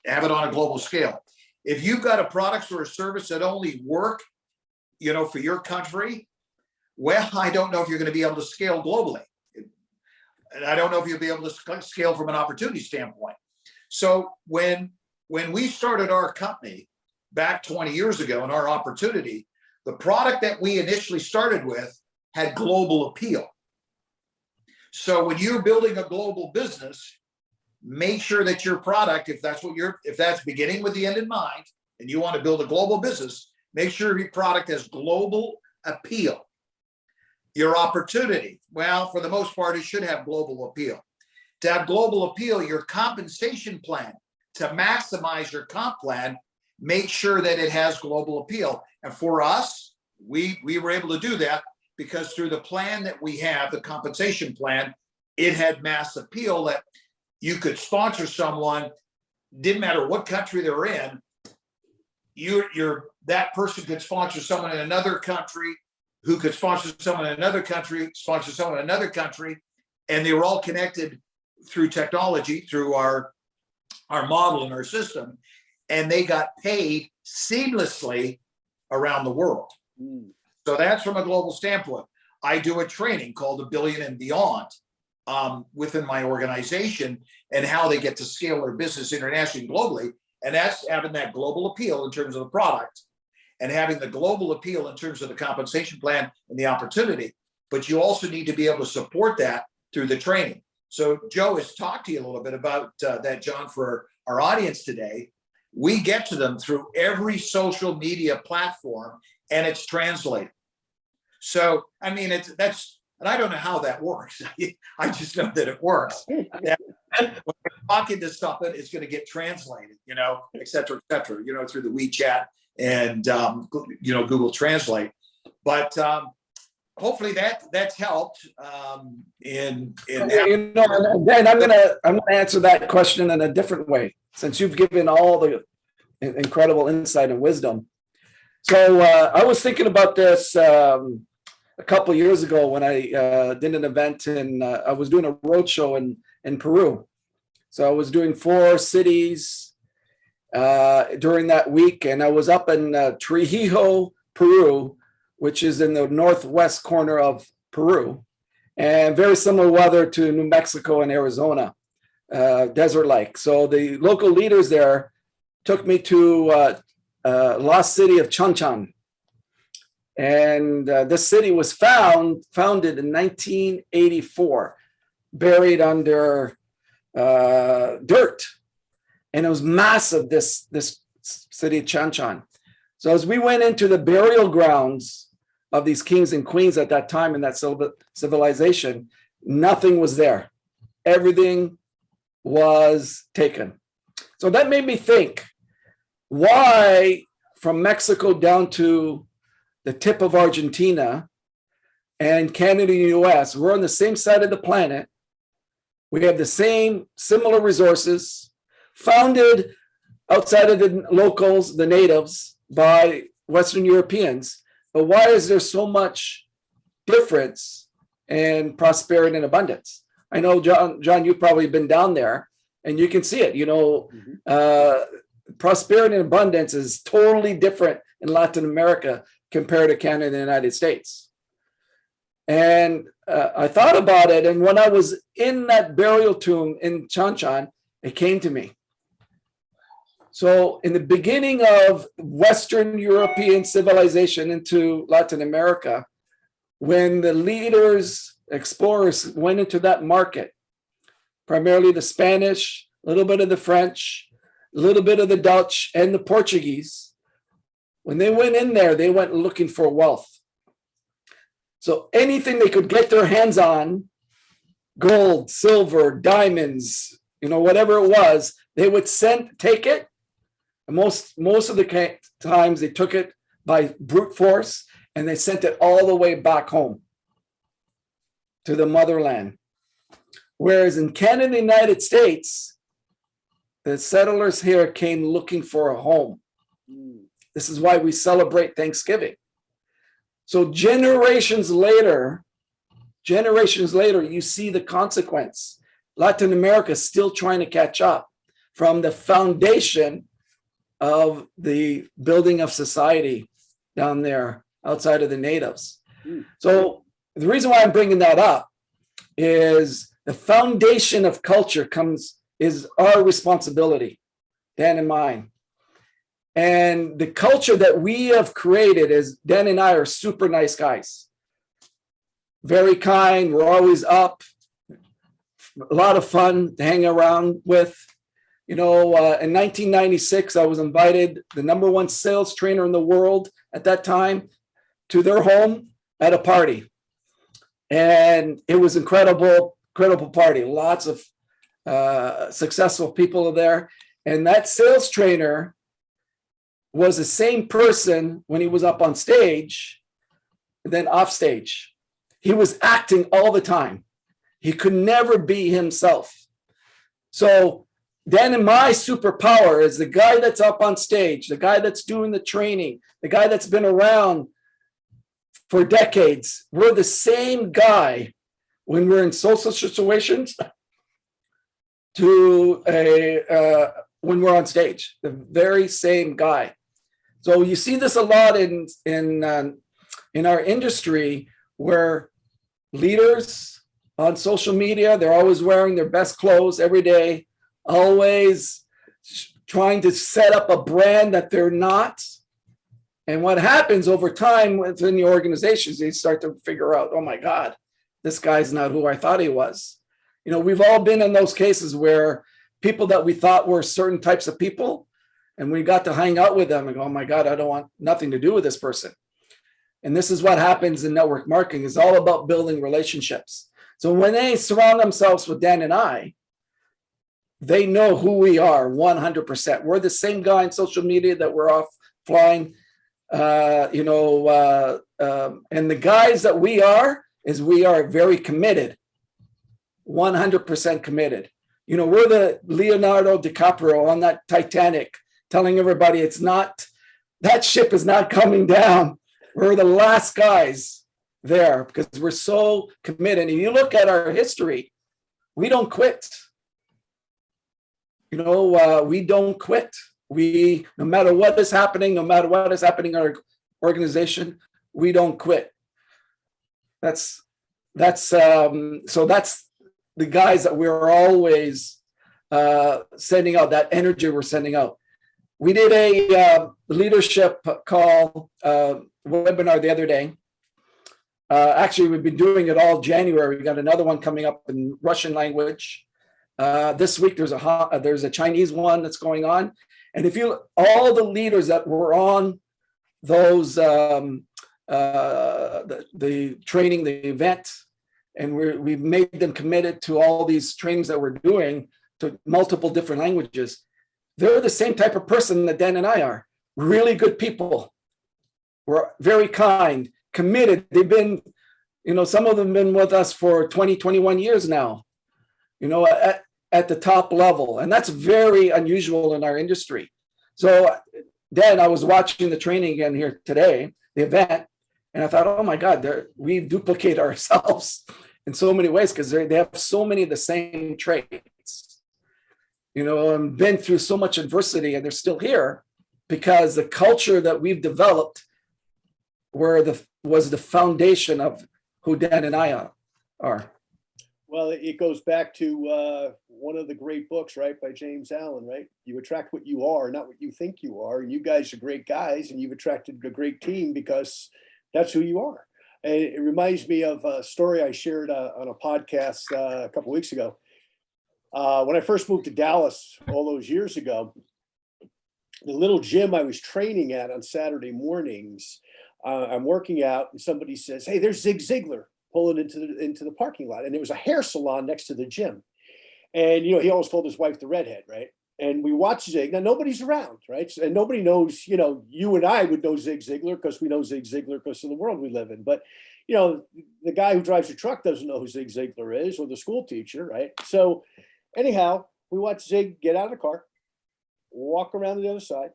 have it on a global scale. If you've got a product or a service that only work, you know, for your country, well, I don't know if you're going to be able to scale globally. And I don't know if you'll be able to scale from an opportunity standpoint. So when we started our company back 20 years ago in our opportunity, the product that we initially started with had global appeal. So when you're building a global business, make sure that your product, if that's beginning with the end in mind, and you want to build a global business, make sure your product has global appeal. Your opportunity, well, for the most part, it should have global appeal. To have global appeal, your compensation plan, to maximize your comp plan, make sure that it has global appeal. And for us, we were able to do that because through the plan that we have, the compensation plan, it had mass appeal that you could sponsor someone, didn't matter what country they're in, that person could sponsor someone in another country who could sponsor someone in another country, sponsor someone in another country, and they were all connected through technology, through our model and our system, and they got paid seamlessly around the world. So that's from a global standpoint. I do a training called A Billion and Beyond within my organization and how they get to scale their business internationally and globally. And that's having that global appeal in terms of the product and having the global appeal in terms of the compensation plan and the opportunity. But you also need to be able to support that through the training. So Joe has talked to you a little bit about that, John, for our audience today. We get to them through every social media platform and it's translated. So, I mean, and I don't know how that works. I just know that it works. That when we're talking to stuff, it's going to get translated, you know, et cetera, you know, through the WeChat and, you know, Google Translate. But hopefully that's helped. You know, Dan, I'm gonna answer that question in a different way, since you've given all the incredible insight and wisdom. So I was thinking about this a couple of years ago when I did an event and I was doing a roadshow in Peru. So I was doing 4 cities during that week, and I was up in Trujillo, Peru, which is in the northwest corner of Peru, and very similar weather to New Mexico and Arizona, desert-like. So the local leaders there took me to lost city of Chanchang. And this city was founded in 1984, buried under dirt. And it was massive, this city of Chanchang. So as we went into the burial grounds of these kings and queens at that time in that civilization, nothing was there. Everything was taken. So that made me think, why from Mexico down to the tip of Argentina and Canada and the US, we're on the same side of the planet. We have the same similar resources, founded outside of the locals, the natives, by Western Europeans. But why is there so much difference in prosperity and abundance? I know, John, you've probably been down there and you can see it. You know, prosperity and abundance is totally different in Latin America compared to Canada and the United States. And I thought about it. And when I was in that burial tomb in Chanchang, it came to me. So in the beginning of Western European civilization into Latin America, when the leaders, explorers went into that market, primarily the Spanish, a little bit of the French, a little bit of the Dutch and the Portuguese, when they went in there, they went looking for wealth. So anything they could get their hands on, gold, silver, diamonds, whatever it was, they would take it. And most of the times they took it by brute force, and they sent it all the way back home to the motherland. Whereas in Canada and the United States, the settlers here came looking for a home. This is why we celebrate Thanksgiving. So generations later, you see the consequence. Latin America is still trying to catch up from the foundation of the building of society down there outside of the natives. So the reason why I'm bringing that up is the foundation of culture is our responsibility, Dan and mine. And the culture that we have created is Dan and I are super nice guys. Very kind. We're always up. A lot of fun to hang around with. In 1996, I was invited, the #1 sales trainer in the world at that time, to their home at a party. And it was incredible party. Lots of successful people there. And that sales trainer was the same person when he was up on stage, and then off stage. He was acting all the time. He could never be himself. So Dan and my superpower is the guy that's up on stage, the guy that's doing the training, the guy that's been around for decades. We're the same guy when we're in social situations to when we're on stage, the very same guy. So you see this a lot in our industry, where leaders on social media, they're always wearing their best clothes every day, always trying to set up a brand that they're not. And what happens over time within the organizations, they start to figure out, oh my God, this guy's not who I thought he was. We've all been in those cases where people that we thought were certain types of people, and we got to hang out with them and go, oh my God, I don't want nothing to do with this person. And this is what happens in network marketing. It's all about building relationships. So when they surround themselves with Dan and I, they know who we are 100%. We're the same guy on social media that we're offline. And the guys that we are very committed, 100% committed. We're the Leonardo DiCaprio on that Titanic, telling everybody that ship is not coming down. We're the last guys there because we're so committed. And you look at our history, we don't quit. We don't quit. No matter what is happening in our organization, we don't quit. That's the guys that we're always sending out, that energy we're sending out. We did a leadership call webinar the other day. Actually, we've been doing it all January. We got another one coming up in Russian language. This week there's a Chinese one that's going on. And if you all the leaders that were on those the training, the event, and we've made them committed to all these trainings that we're doing to multiple different languages. They're the same type of person that Dan and I are. Really good people. We're very kind, committed. They've been, some of them have been with us for 20, 21 years now, at the top level. And that's very unusual in our industry. So Dan, I was watching the training again here today, the event, and I thought, oh my God, we duplicate ourselves in so many ways because they have so many of the same traits, and been through so much adversity, and they're still here because the culture that we've developed was the foundation of who Dan and I are. Well, it goes back to one of the great books, right, by James Allen, right? You attract what you are, not what you think you are. And you guys are great guys, and you've attracted a great team because that's who you are. And it reminds me of a story I shared on a podcast a couple weeks ago. When I first moved to Dallas all those years ago, the little gym I was training at on Saturday mornings, I'm working out and somebody says, "Hey, there's Zig Ziglar pulling into the parking lot." And there was a hair salon next to the gym. And, he always called his wife the redhead, right? And we watch Zig. Now, nobody's around, right? And nobody knows, you and I would know Zig Ziglar because we know Zig Ziglar because of the world we live in. But, the guy who drives a truck doesn't know who Zig Ziglar is, or the school teacher, right? So anyhow, we watch Zig get out of the car, walk around to the other side,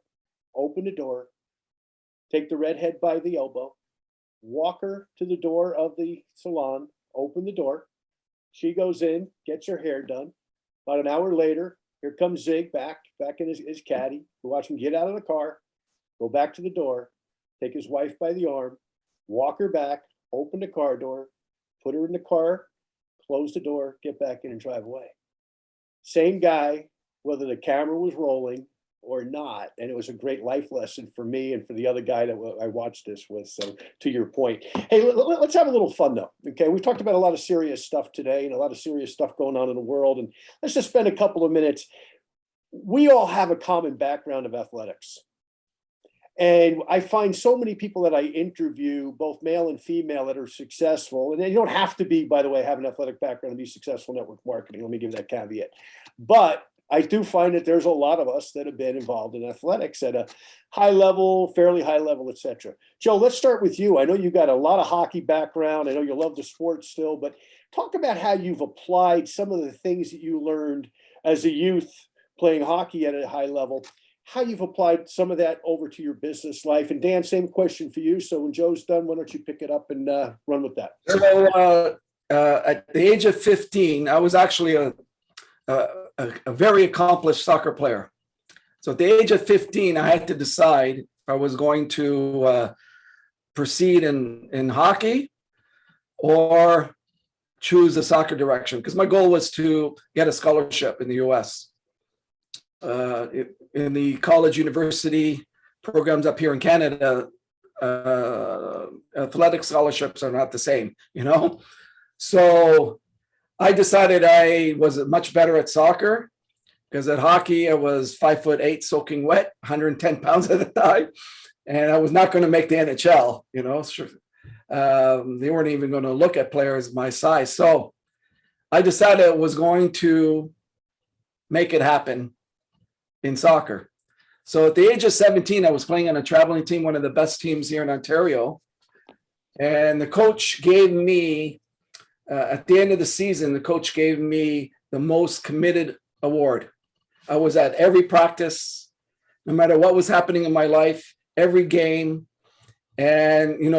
open the door, take the redhead by the elbow, walk her to the door of the salon, open the door. She goes in, gets her hair done. About an hour later, here comes Zig back in his caddy. We watch him get out of the car, go back to the door, take his wife by the arm, walk her back, open the car door, put her in the car, close the door, get back in and drive away. Same guy, whether the camera was rolling or not. And it was a great life lesson for me and for the other guy that I watched this with. So to your point, hey, let's have a little fun though. Okay. We've talked about a lot of serious stuff today and a lot of serious stuff going on in the world. And let's just spend a couple of minutes. We all have a common background of athletics. And I find so many people that I interview, both male and female, that are successful. And you don't have to be, by the way, have an athletic background to be successful in network marketing. Let me give that caveat. But I do find that there's a lot of us that have been involved in athletics at a high level, fairly high level, et cetera. Joe, let's start with you. I know you've got a lot of hockey background. I know you love the sport still, but talk about how you've applied some of the things that you learned as a youth playing hockey at a high level, how you've applied some of that over to your business life. And Dan, same question for you. So when Joe's done, why don't you pick it up and run with that? So at the age of 15, I was actually a very accomplished soccer player. So at the age of 15, I had to decide if I was going to proceed in hockey or choose a soccer direction, because my goal was to get a scholarship in the US. In the college university programs up here in Canada, athletic scholarships are not the same, So I decided I was much better at soccer, because at hockey I was 5'8", soaking wet, 110 pounds at the time, and I was not going to make the NHL. They weren't even going to look at players my size. So I decided I was going to make it happen in soccer. So at the age of 17, I was playing on a traveling team, one of the best teams here in Ontario. And the coach gave me, at the end of the season, the coach gave me the most committed award. I was at every practice, no matter what was happening in my life, every game. And, he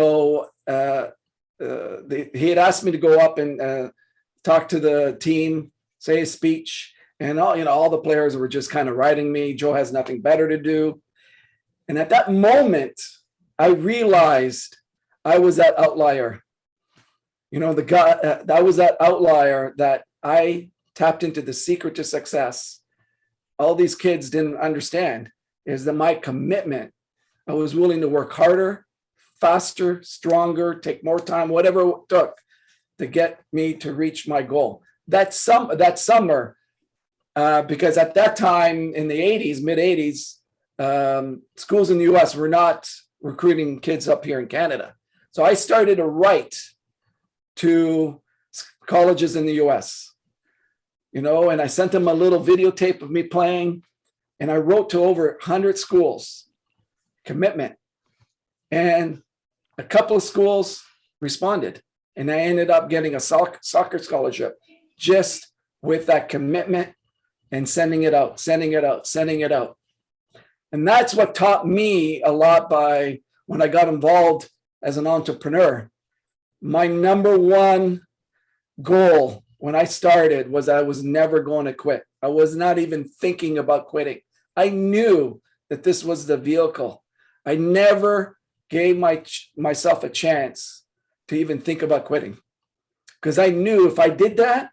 had asked me to go up and talk to the team, say a speech. And all the players were just kind of writing me. Joe has nothing better to do. And at that moment, I realized I was that outlier. The guy that was that outlier that I tapped into the secret to success. All these kids didn't understand is that my commitment. I was willing to work harder, faster, stronger, take more time, whatever it took to get me to reach my goal. That summer. Because at that time in the 80s, mid 80s, schools in the US were not recruiting kids up here in Canada. So I started to write to colleges in the US, and I sent them a little videotape of me playing, and I wrote to over 100 schools, commitment. And a couple of schools responded, and I ended up getting a soccer scholarship just with that commitment and sending it out. And that's what taught me a lot by when I got involved as an entrepreneur. My number one goal when I started was I was never going to quit. I was not even thinking about quitting. I knew that this was the vehicle. I never gave myself a chance to even think about quitting, because I knew if I did that,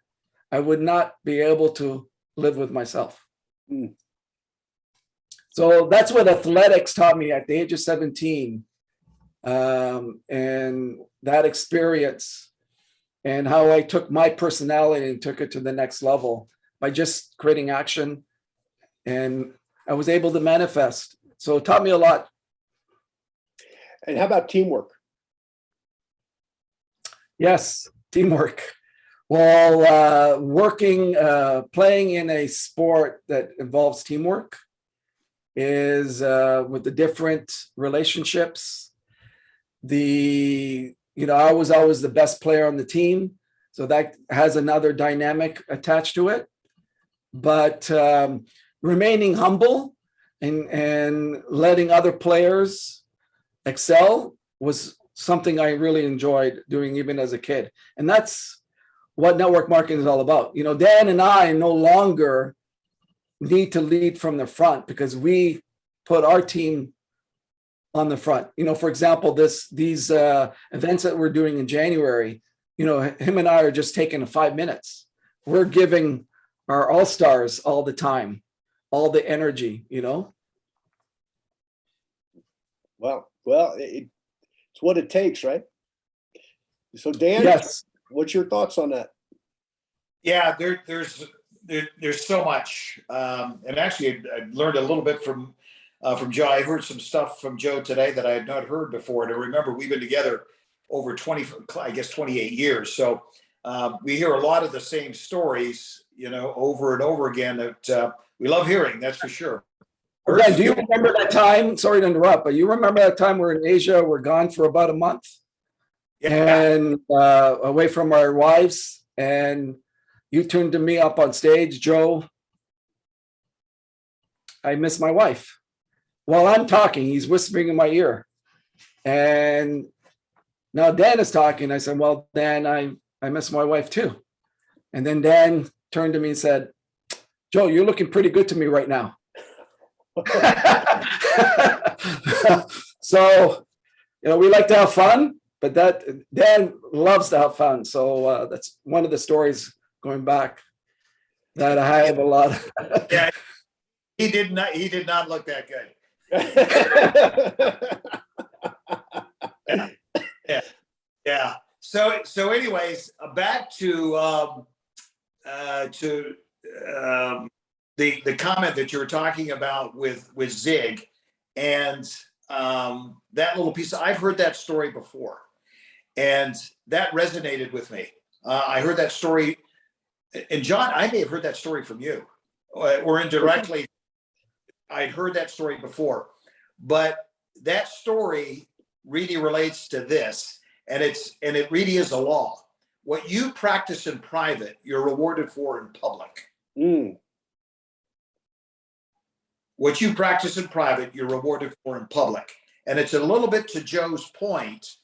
I would not be able to live with myself. So that's what athletics taught me at the age of 17. And that experience and how I took my personality and took it to the next level by just creating action. And I was able to manifest. So it taught me a lot. And how about teamwork? Yes, teamwork. Well, playing in a sport that involves teamwork is with the different relationships. I was always the best player on the team, so that has another dynamic attached to it. But remaining humble and letting other players excel was something I really enjoyed doing even as a kid. And that's what network marketing is all about. Dan and I no longer need to lead from the front because we put our team on the front. For example, these events that we're doing in January, him and I are just taking 5 minutes. We're giving our all-stars all the time, all the energy, Well, it's what it takes, right? So Dan, yes. What's your thoughts on that? Yeah, there's so much, and actually, I learned a little bit from Joe. I heard some stuff from Joe today that I had not heard before. And I remember we've been together over 28 years. So we hear a lot of the same stories, over and over again that we love hearing. That's for sure. Dan, do you remember that time? Sorry to interrupt, but you remember that time we're in Asia? We're gone for about a month, and away from our wives, and you turned to me up on stage, Joe. I miss my wife. While I'm talking, he's whispering in my ear. And now Dan is talking. I said, well, Dan, I miss my wife too. And then Dan turned to me and said, Joe, you're looking pretty good to me right now. So, we like to have fun, but Dan loves to have fun. So that's one of the stories going back that I have a lot of. Yeah, he did not look that good. Yeah. So anyways, back to the comment that you were talking about with Zig and that little piece. I've heard that story before, and that resonated with me. I heard that story, and John, I may have heard that story from you, or indirectly. I'd heard that story before, but that story really relates to this, and it really is a law. What you practice in private, you're rewarded for in public. What you practice in private, you're rewarded for in public. And it's a little bit to Joe's point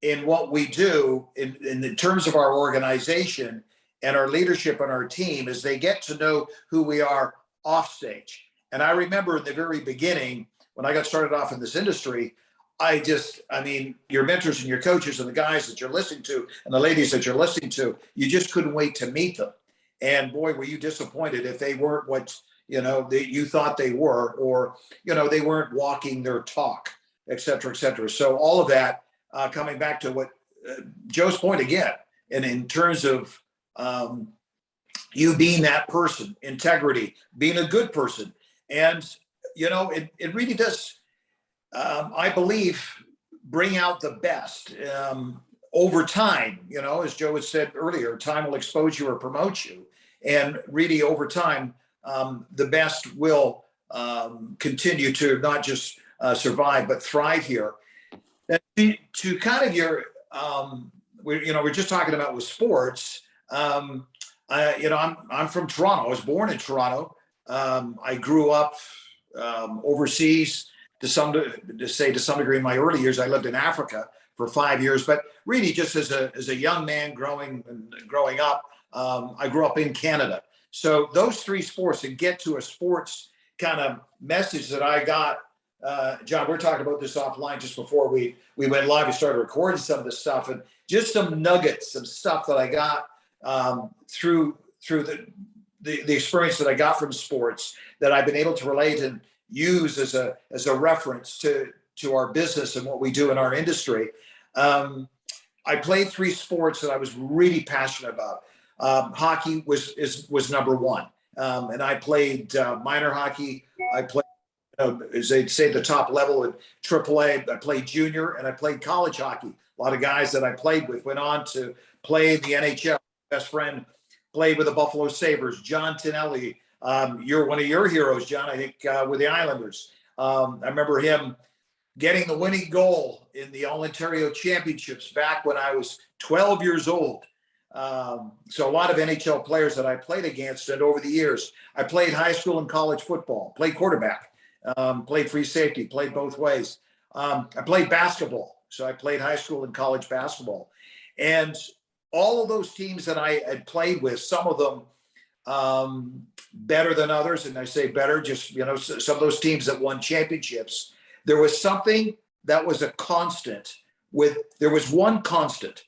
in what we do in terms of our organization and our leadership and our team, is they get to know who we are off stage. And I remember in the very beginning, when I got started off in this industry, your mentors and your coaches and the guys that you're listening to and the ladies that you're listening to, you just couldn't wait to meet them. And boy, were you disappointed if they weren't what, you thought they were, or, they weren't walking their talk, et cetera, et cetera. So all of that, coming back to what Joe's point again, and in terms of you being that person, integrity, being a good person. And, it really does, I believe, bring out the best over time. As Joe had said earlier, time will expose you or promote you. And really over time, the best will continue to not just survive, but thrive here. And to kind of your, we're just talking about with sports. I'm from Toronto. I was born in Toronto. I grew up overseas to some degree in my early years. I lived in Africa for 5 years, but really just as a young man growing up, I grew up in Canada. So those three sports, and get to a sports kind of message that I got, John, we're talking about this offline just before we went live. We started recording some of this stuff, and just some nuggets, some stuff that I got through the experience that I got from sports that I've been able to relate and use as a reference to to our business and what we do in our industry. I played three sports that I was really passionate about. Hockey was number one, and I played minor hockey. I played, as they'd say, the top level at AAA. I played junior, and I played college hockey. A lot of guys that I played with went on to play in the NHL. Best friend played with the Buffalo Sabres. John Tonelli, you're one of your heroes, John, I think, with the Islanders. I remember him getting the winning goal in the All-Ontario Championships back when I was 12 years old. So a lot of NHL players that I played against, and over the years, I played high school and college football, played quarterback, played free safety, played both ways. I played basketball. So I played high school and college basketball. And all of those teams that I had played with, some of them better than others, and I say better, just, some of those teams that won championships, there was something that was a constant there was one constant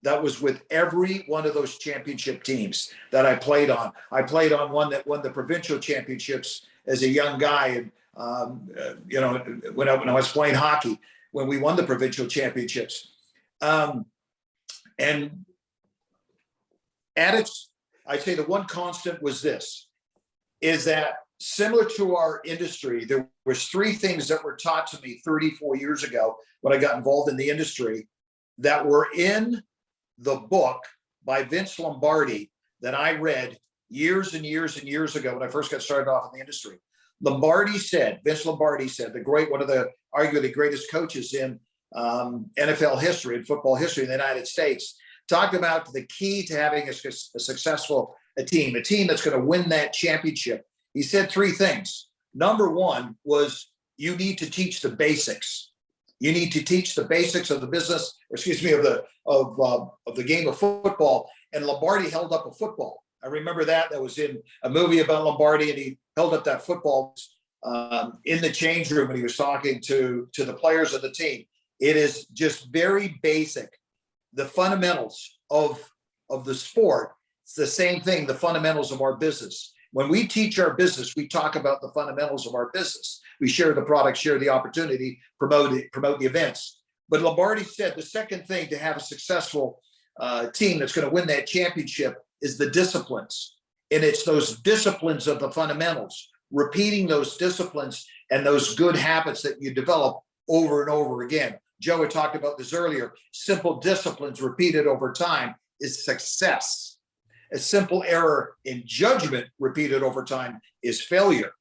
that was with every one of those championship teams that I played on. I played on one that won the provincial championships as a young guy. And, when I was playing hockey, when we won the provincial championships. And I'd say the one constant was this, is that similar to our industry, there was three things that were taught to me 34 years ago when I got involved in the industry that were in the book by Vince Lombardi that I read years and years and years ago when I first got started off in the industry. Vince Lombardi said, one of the arguably greatest coaches in NFL history and football history in the United States, talked about the key to having a successful team that's going to win that championship. He said three things. Number one was you need to teach the basics. You need to teach the basics of the business, of the game of football. And Lombardi held up a football. I remember that was in a movie about Lombardi, and he held up that football in the change room when he was talking to the players of the team. It is just very basic. The fundamentals of the sport, it's the same thing, the fundamentals of our business. When we teach our business, we talk about the fundamentals of our business. We share the product, share the opportunity, promote the events. But Lombardi said the second thing to have a successful team that's going to win that championship is the disciplines. And it's those disciplines of the fundamentals, repeating those disciplines and those good habits that you develop over and over again. Joe had talked about this earlier. Simple disciplines repeated over time is success. A simple error in judgment repeated over time is failure.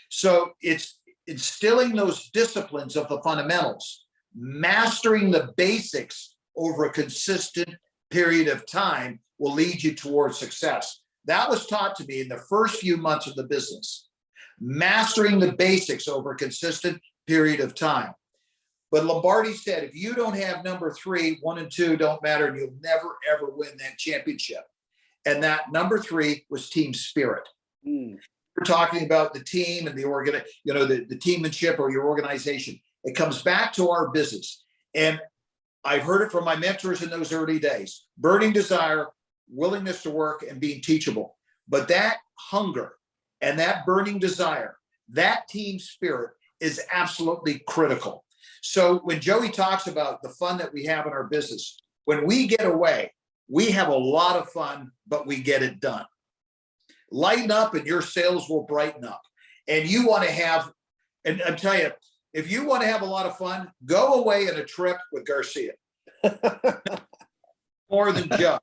So it's instilling those disciplines of the fundamentals, mastering the basics over a consistent period of time will lead you towards success. That was taught to me in the first few months of the business. Mastering the basics over a consistent period of time. But Lombardi said, if you don't have number three, 1 and 2 don't matter, and you'll never, ever win that championship. And that number three was team spirit. We're talking about the team and the teammanship or your organization. It comes back to our business. And I've heard it from my mentors in those early days: burning desire, willingness to work, and being teachable. But that hunger and that burning desire, that team spirit is absolutely critical. So when Joey talks about the fun that we have in our business, when we get away, we have a lot of fun, but we get it done. Lighten up and your sales will brighten up. And you want to have, and I'm telling you, if you want to have a lot of fun, go away on a trip with Garcia. More than Joe.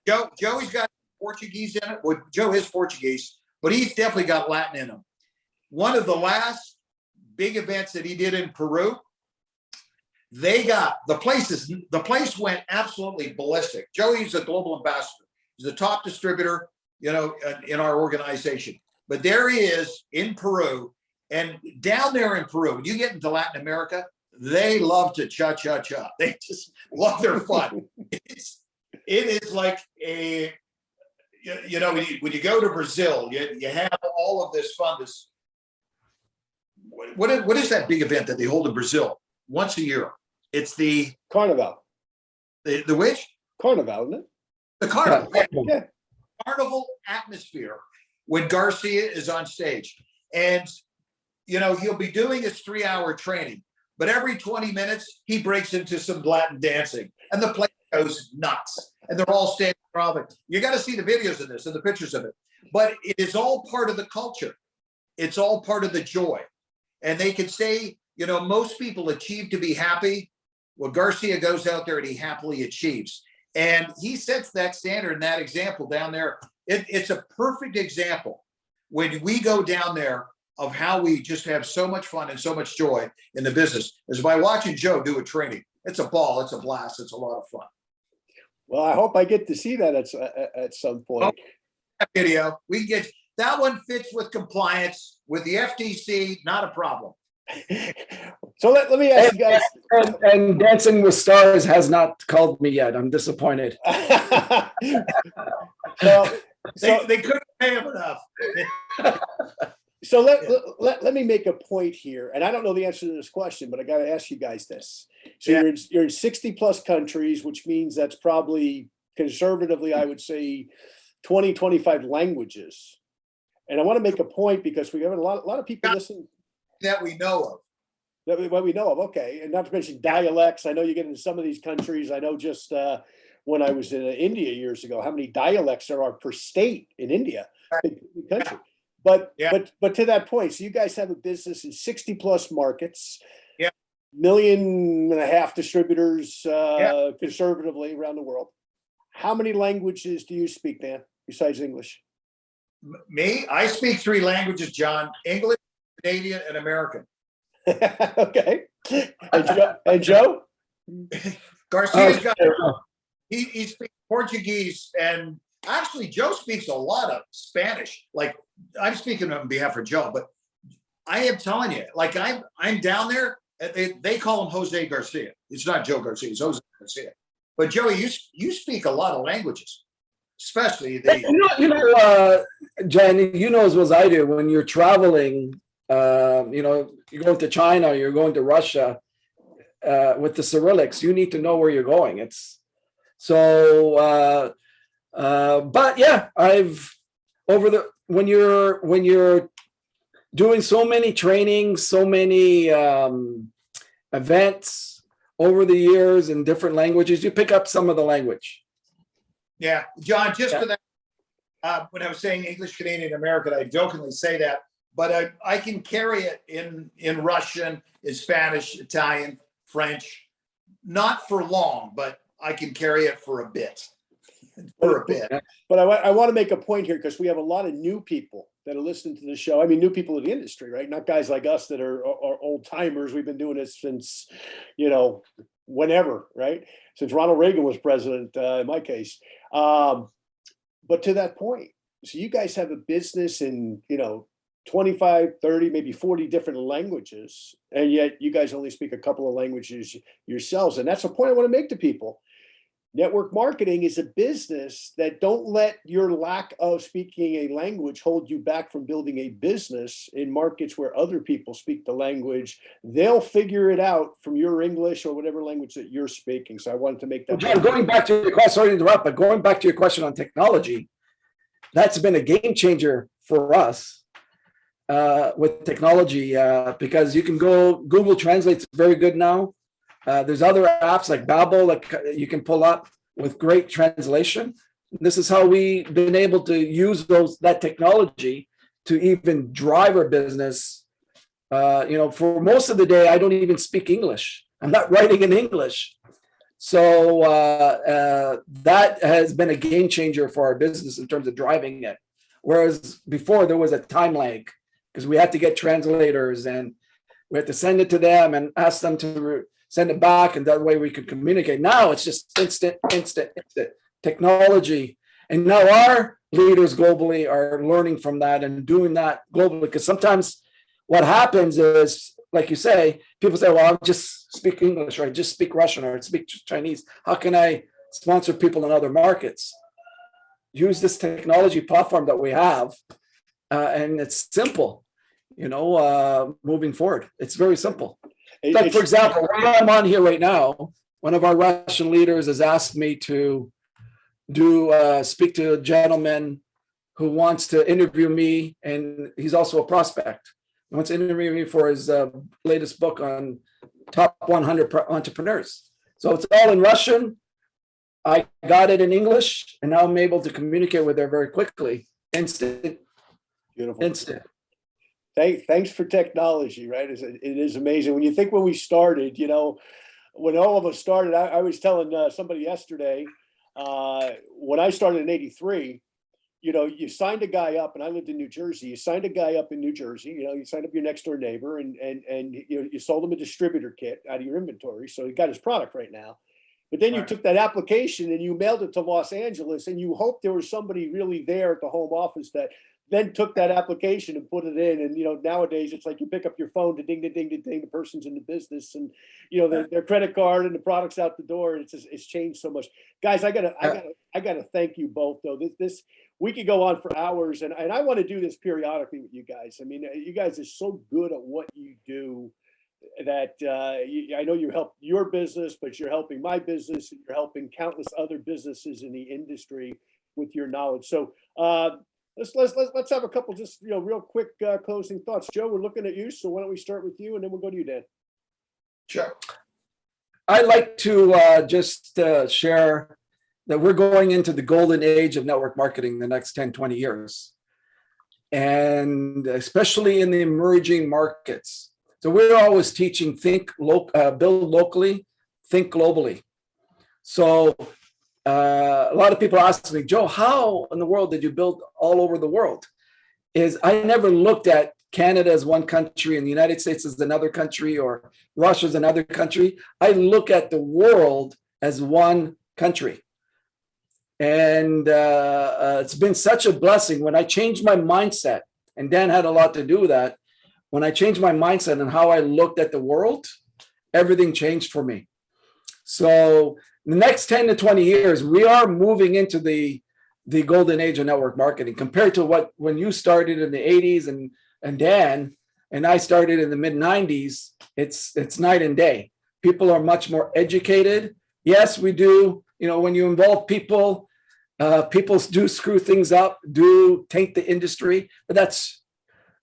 Joey's got Portuguese in it. Well, Joe is Portuguese, but he's definitely got Latin in him. One of the last big events that he did in Peru, the place went absolutely ballistic. Joey's a global ambassador. He's the top distributor, in our organization. But there he is in Peru, and down there in Peru, when you get into Latin America, they love to cha-cha-cha. They just love their fun. It is like when you go to Brazil, you have all of this fun. What is that big event that they hold in Brazil once a year? It's the Carnival. The which? Carnival, isn't it? The carnival. Yeah. Carnival atmosphere when Garcia is on stage. And, he'll be doing his 3-hour training. but every 20 minutes, he breaks into some Latin dancing and the place goes nuts. And they're all standing around it. You got to see the videos of this and the pictures of it. But it is all part of the culture. It's all part of the joy. And they can say, you know, most people achieve to be happy. Well, Garcia goes out there and he happily achieves. And he sets that standard and that example down there. It's a perfect example when we go down there of how we just have so much fun and so much joy in the business is by watching Joe do a training. It's a ball. It's a blast. It's a lot of fun. Well, I hope I get to see that at some point. Oh, video. We get that one fits with compliance with the FTC. Not a problem. So let me ask you guys. And Dancing with Stars has not called me yet. I'm disappointed. So they couldn't pay him enough. So let me make a point here, and I don't know the answer to this question, but I got to ask you guys this. So you're in 60 plus countries, which means that's probably conservatively, I would say 20, 25 languages. And I want to make a point because we have a lot of people listen that we know of. What we know of, okay, and not to mention dialects. I know you get into some of these countries. I know just when I was in India years ago, how many dialects there are per state in India, big country. But to that point, so you guys have a business in 60 plus markets, 1.5 million distributors conservatively around the world. How many languages do you speak, Dan, besides English? Me? I speak 3 languages, John: English, Canadian, and American. Okay. And Joe? Garcia's got he speaks Portuguese, and actually Joe speaks a lot of Spanish. Like, I'm speaking on behalf of Joe, but I am telling you, like, I'm down there. They call him Jose Garcia. It's not Joe Garcia. It's Jose Garcia. But Joey, you speak a lot of languages, especially the. Jen, you know as well as I do. When you're traveling, you're going to China, you're going to Russia, with the Cyrillics, you need to know where you're going. It's so. But yeah, when you're doing so many trainings, so many events over the years in different languages, you pick up some of the language. Yeah, John, just to that, when I was saying English, Canadian, American, I jokingly say that, but I can carry it in Russian, in Spanish, Italian, French, not for long, but I can carry it for a bit. But I want to make a point here because we have a lot of new people that are listening to the show. I mean, new people in the industry, right? Not guys like us that are old timers. We've been doing this since, whenever, right? Since Ronald Reagan was president, in my case. But to that point, so you guys have a business in, 25, 30, maybe 40 different languages, and yet you guys only speak a couple of languages yourselves. And that's a point I want to make to people. Network marketing is a business that don't let your lack of speaking a language hold you back from building a business in markets where other people speak the language. They'll figure it out from your English or whatever language that you're speaking. So I wanted to make that. John, going back to your question, sorry to interrupt, but going back to your question on technology, that's been a game changer for us with technology because you can go, Google Translate's very good now. There's other apps like Babbel that you can pull up with great translation. This is how we've been able to use that technology to even drive our business. For most of the day, I don't even speak English. I'm not writing in English. So that has been a game changer for our business in terms of driving it. Whereas before there was a time lag because we had to get translators and we had to send it to them and ask them to send it back, and that way we could communicate. Now it's just instant technology. And now our leaders globally are learning from that and doing that globally. Because sometimes what happens is, like you say, people say, well, I'll just speak English, or I just speak Russian, or I speak Chinese. How can I sponsor people in other markets? Use this technology platform that we have. And it's simple, moving forward. It's very simple. Like, for example, when I'm on here right now, one of our Russian leaders has asked me to speak to a gentleman who wants to interview me, and he's also a prospect. He wants to interview me for his latest book on top 100 entrepreneurs. So it's all in Russian. I got it in English, and now I'm able to communicate with her very quickly. Instant. Beautiful. Instant. Thanks for technology, right? It is amazing. When you think when we started, when all of us started, I was telling somebody yesterday, when I started in 83, you signed a guy up, and I lived in New Jersey. You signed a guy up in New Jersey, you signed up your next door neighbor, and you sold him a distributor kit out of your inventory. So he got his product right now. But then you took that application and you mailed it to Los Angeles, and you hoped there was somebody really there at the home office that then took that application and put it in. And, nowadays it's like you pick up your phone to ding, the person's in the business, and, their credit card and the product's out the door. It's changed so much. Guys, I gotta thank you both though. This we could go on for hours, and I want to do this periodically with you guys. I mean, you guys are so good at what you do that I know you help your business, but you're helping my business, and you're helping countless other businesses in the industry with your knowledge. So let's have a couple just real quick closing thoughts. Joe, we're looking at you, so why don't we start with you, and then we'll go to you, Dan. Sure. I'd like to just share that we're going into the golden age of network marketing the next 10, 20 years, and especially in the emerging markets. So we're always teaching build locally, think globally. So a lot of people ask me, Joe, how in the world did you build all over the world? I never looked at Canada as one country and the United States as another country, or Russia as another country. I look at the world as one country. And it's been such a blessing when I changed my mindset, and Dan had a lot to do with that. When I changed my mindset and how I looked at the world, everything changed for me. So the next 10 to 20 years, we are moving into the golden age of network marketing compared to when you started in the 80s and Dan and I started in the mid 90s. It's night and day. People are much more educated. Yes, we do. When you involve people, people do screw things up, do taint the industry, but that's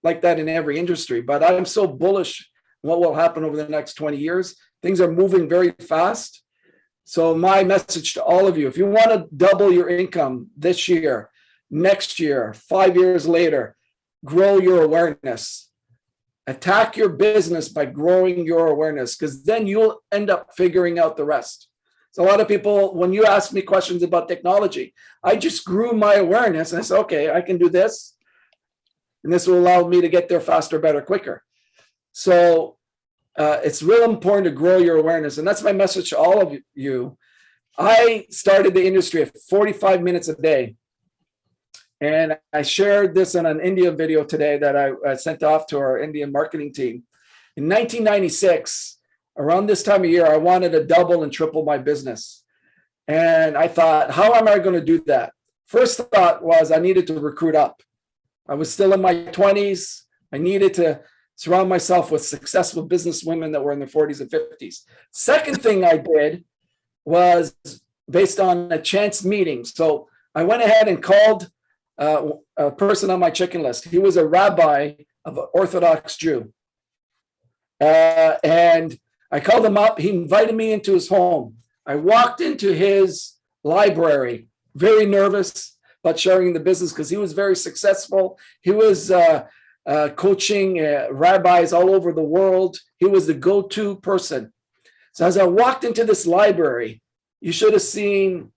like that in every industry. But I'm so bullish on what will happen over the next 20 years. Things are moving very fast. So my message to all of you, if you want to double your income this year, next year, 5 years later, grow your awareness. Attack your business by growing your awareness, because then you'll end up figuring out the rest. So a lot of people, when you ask me questions about technology, I just grew my awareness and I said, okay, I can do this. And this will allow me to get there faster, better, quicker. So it's real important to grow your awareness. And that's my message to all of you. I started the industry at 45 minutes a day. And I shared this in an India video today that I sent off to our Indian marketing team. In 1996, around this time of year, I wanted to double and triple my business. And I thought, how am I going to do that? First thought was I needed to recruit up. I was still in my 20s. I needed to surround myself with successful business women that were in their 40s and 50s. Second thing I did was based on a chance meeting. So I went ahead and called a person on my chicken list. He was a rabbi of an Orthodox Jew. And I called him up. He invited me into his home. I walked into his library, very nervous about sharing the business because he was very successful. He was coaching rabbis all over the world. He was the go-to person. So as I walked into this library, you should have seen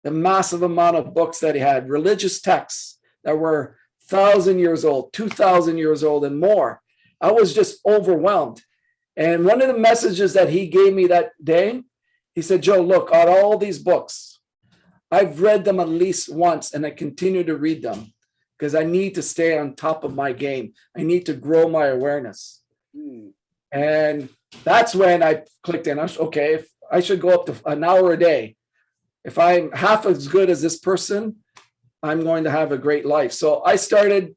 the massive amount of books that he had, religious texts that were 1,000 years old, 2,000 years old and more. I was just overwhelmed. And one of the messages that he gave me that day, he said, Joe, look, at all these books, I've read them at least once and I continue to read them because I need to stay on top of my game. I need to grow my awareness. And that's when I clicked in. I was, okay, if I should go up to an hour a day. If I'm half as good as this person, I'm going to have a great life. So I started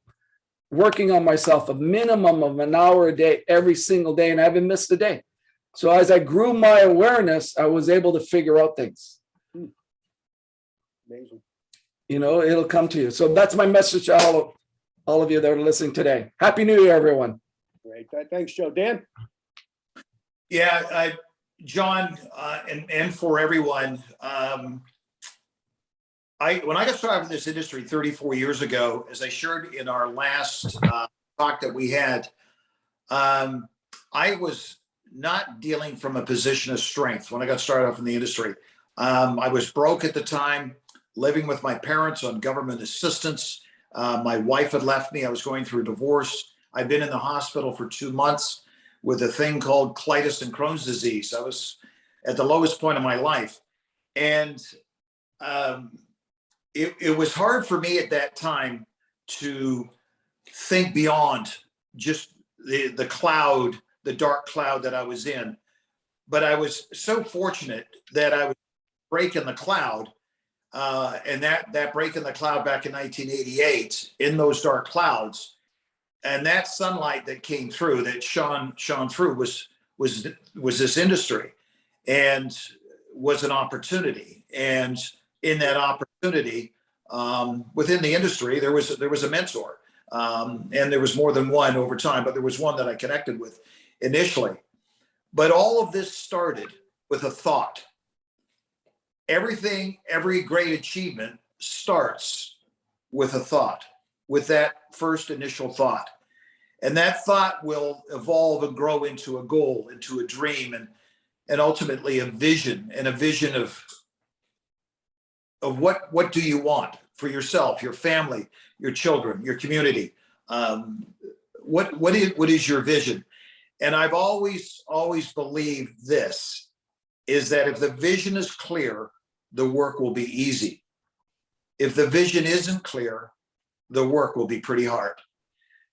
working on myself a minimum of an hour a day, every single day, and I haven't missed a day. So as I grew my awareness, I was able to figure out things. Amazing. It'll come to you. So that's my message to all of you that are listening today. Happy New Year, everyone. Great. Thanks, Joe. Dan? Yeah, John, and for everyone, when I got started in this industry 34 years ago, as I shared in our last talk that we had, I was not dealing from a position of strength when I got started off in the industry. I was broke at the time, living with my parents on government assistance. My wife had left me. I was going through a divorce. I'd been in the hospital for 2 months with a thing called colitis and Crohn's disease. I was at the lowest point of my life. And it was hard for me at that time to think beyond just the cloud, the dark cloud that I was in. But I was so fortunate that I was breaking the cloud. And that break in the cloud back in 1988, in those dark clouds, and that sunlight that came through, that shone through, was this industry, and was an opportunity. And in that opportunity, within the industry, there was a mentor, and there was more than one over time, but there was one that I connected with initially. But all of this started with a thought. Every great achievement starts with a thought, with that first initial thought. And that thought will evolve and grow into a goal, into a dream, and ultimately a vision, and a vision of what do you want for yourself, your family, your children, your community. What is your vision? And I've always believed this, is that if the vision is clear, the work will be easy. If the vision isn't clear, the work will be pretty hard.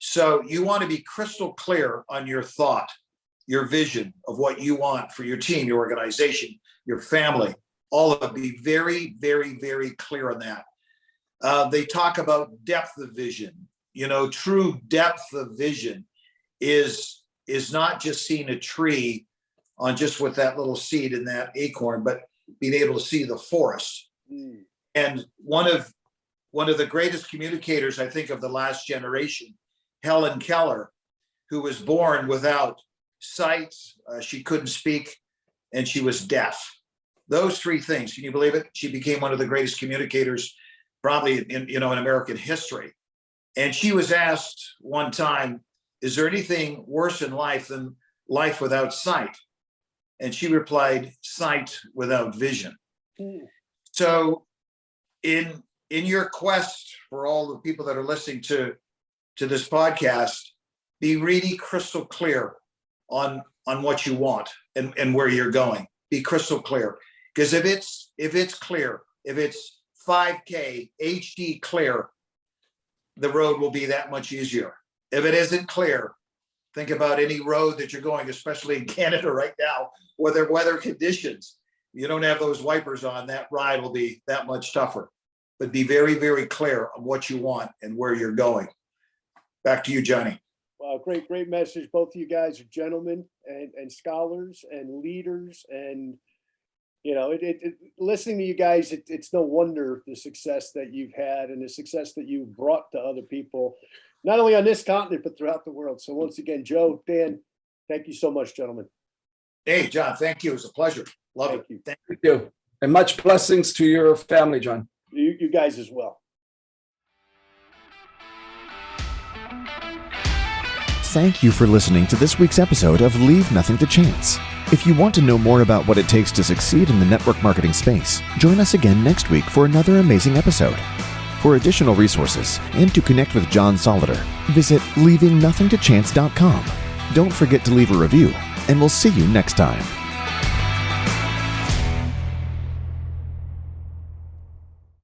So you want to be crystal clear on your thought, your vision of what you want for your team, your organization, your family, all of it. Be very, very, very clear on that. They talk about depth of vision. True depth of vision is not just seeing a tree on just with that little seed in that acorn, but being able to see the forest. And one of the greatest communicators, I think, of the last generation, Helen Keller, who was born without sight, she couldn't speak, and she was deaf. Those three things, can you believe it? She became one of the greatest communicators probably in American history. And she was asked one time, is there anything worse in life than life without sight? And she replied, sight without vision. So in your quest, for all the people that are listening to this podcast, be really crystal clear on what you want and where you're going. Be crystal clear. Because if it's clear, if it's 5K HD clear, the road will be that much easier. If it isn't clear, think about any road that you're going, especially in Canada right now, where there are weather conditions. You don't have those wipers on, that ride will be that much tougher. But be very, very clear on what you want and where you're going. Back to you, Johnny. Wow, great message. Both of you guys are gentlemen and scholars and leaders. And, listening to you guys, it's no wonder the success that you've had and the success that you've brought to other people, not only on this continent, but throughout the world. So once again, Joe, Dan, thank you so much, gentlemen. Hey, John, thank you. It was a pleasure. Love Thank it. you. Thank you. And much blessings to your family, John. You guys as well. Thank you for listening to this week's episode of Leave Nothing to Chance. If you want to know more about what it takes to succeed in the network marketing space, join us again next week for another amazing episode. For additional resources and to connect with John Solleder, visit leavingnothingtochance.com. Don't forget to leave a review, and we'll see you next time.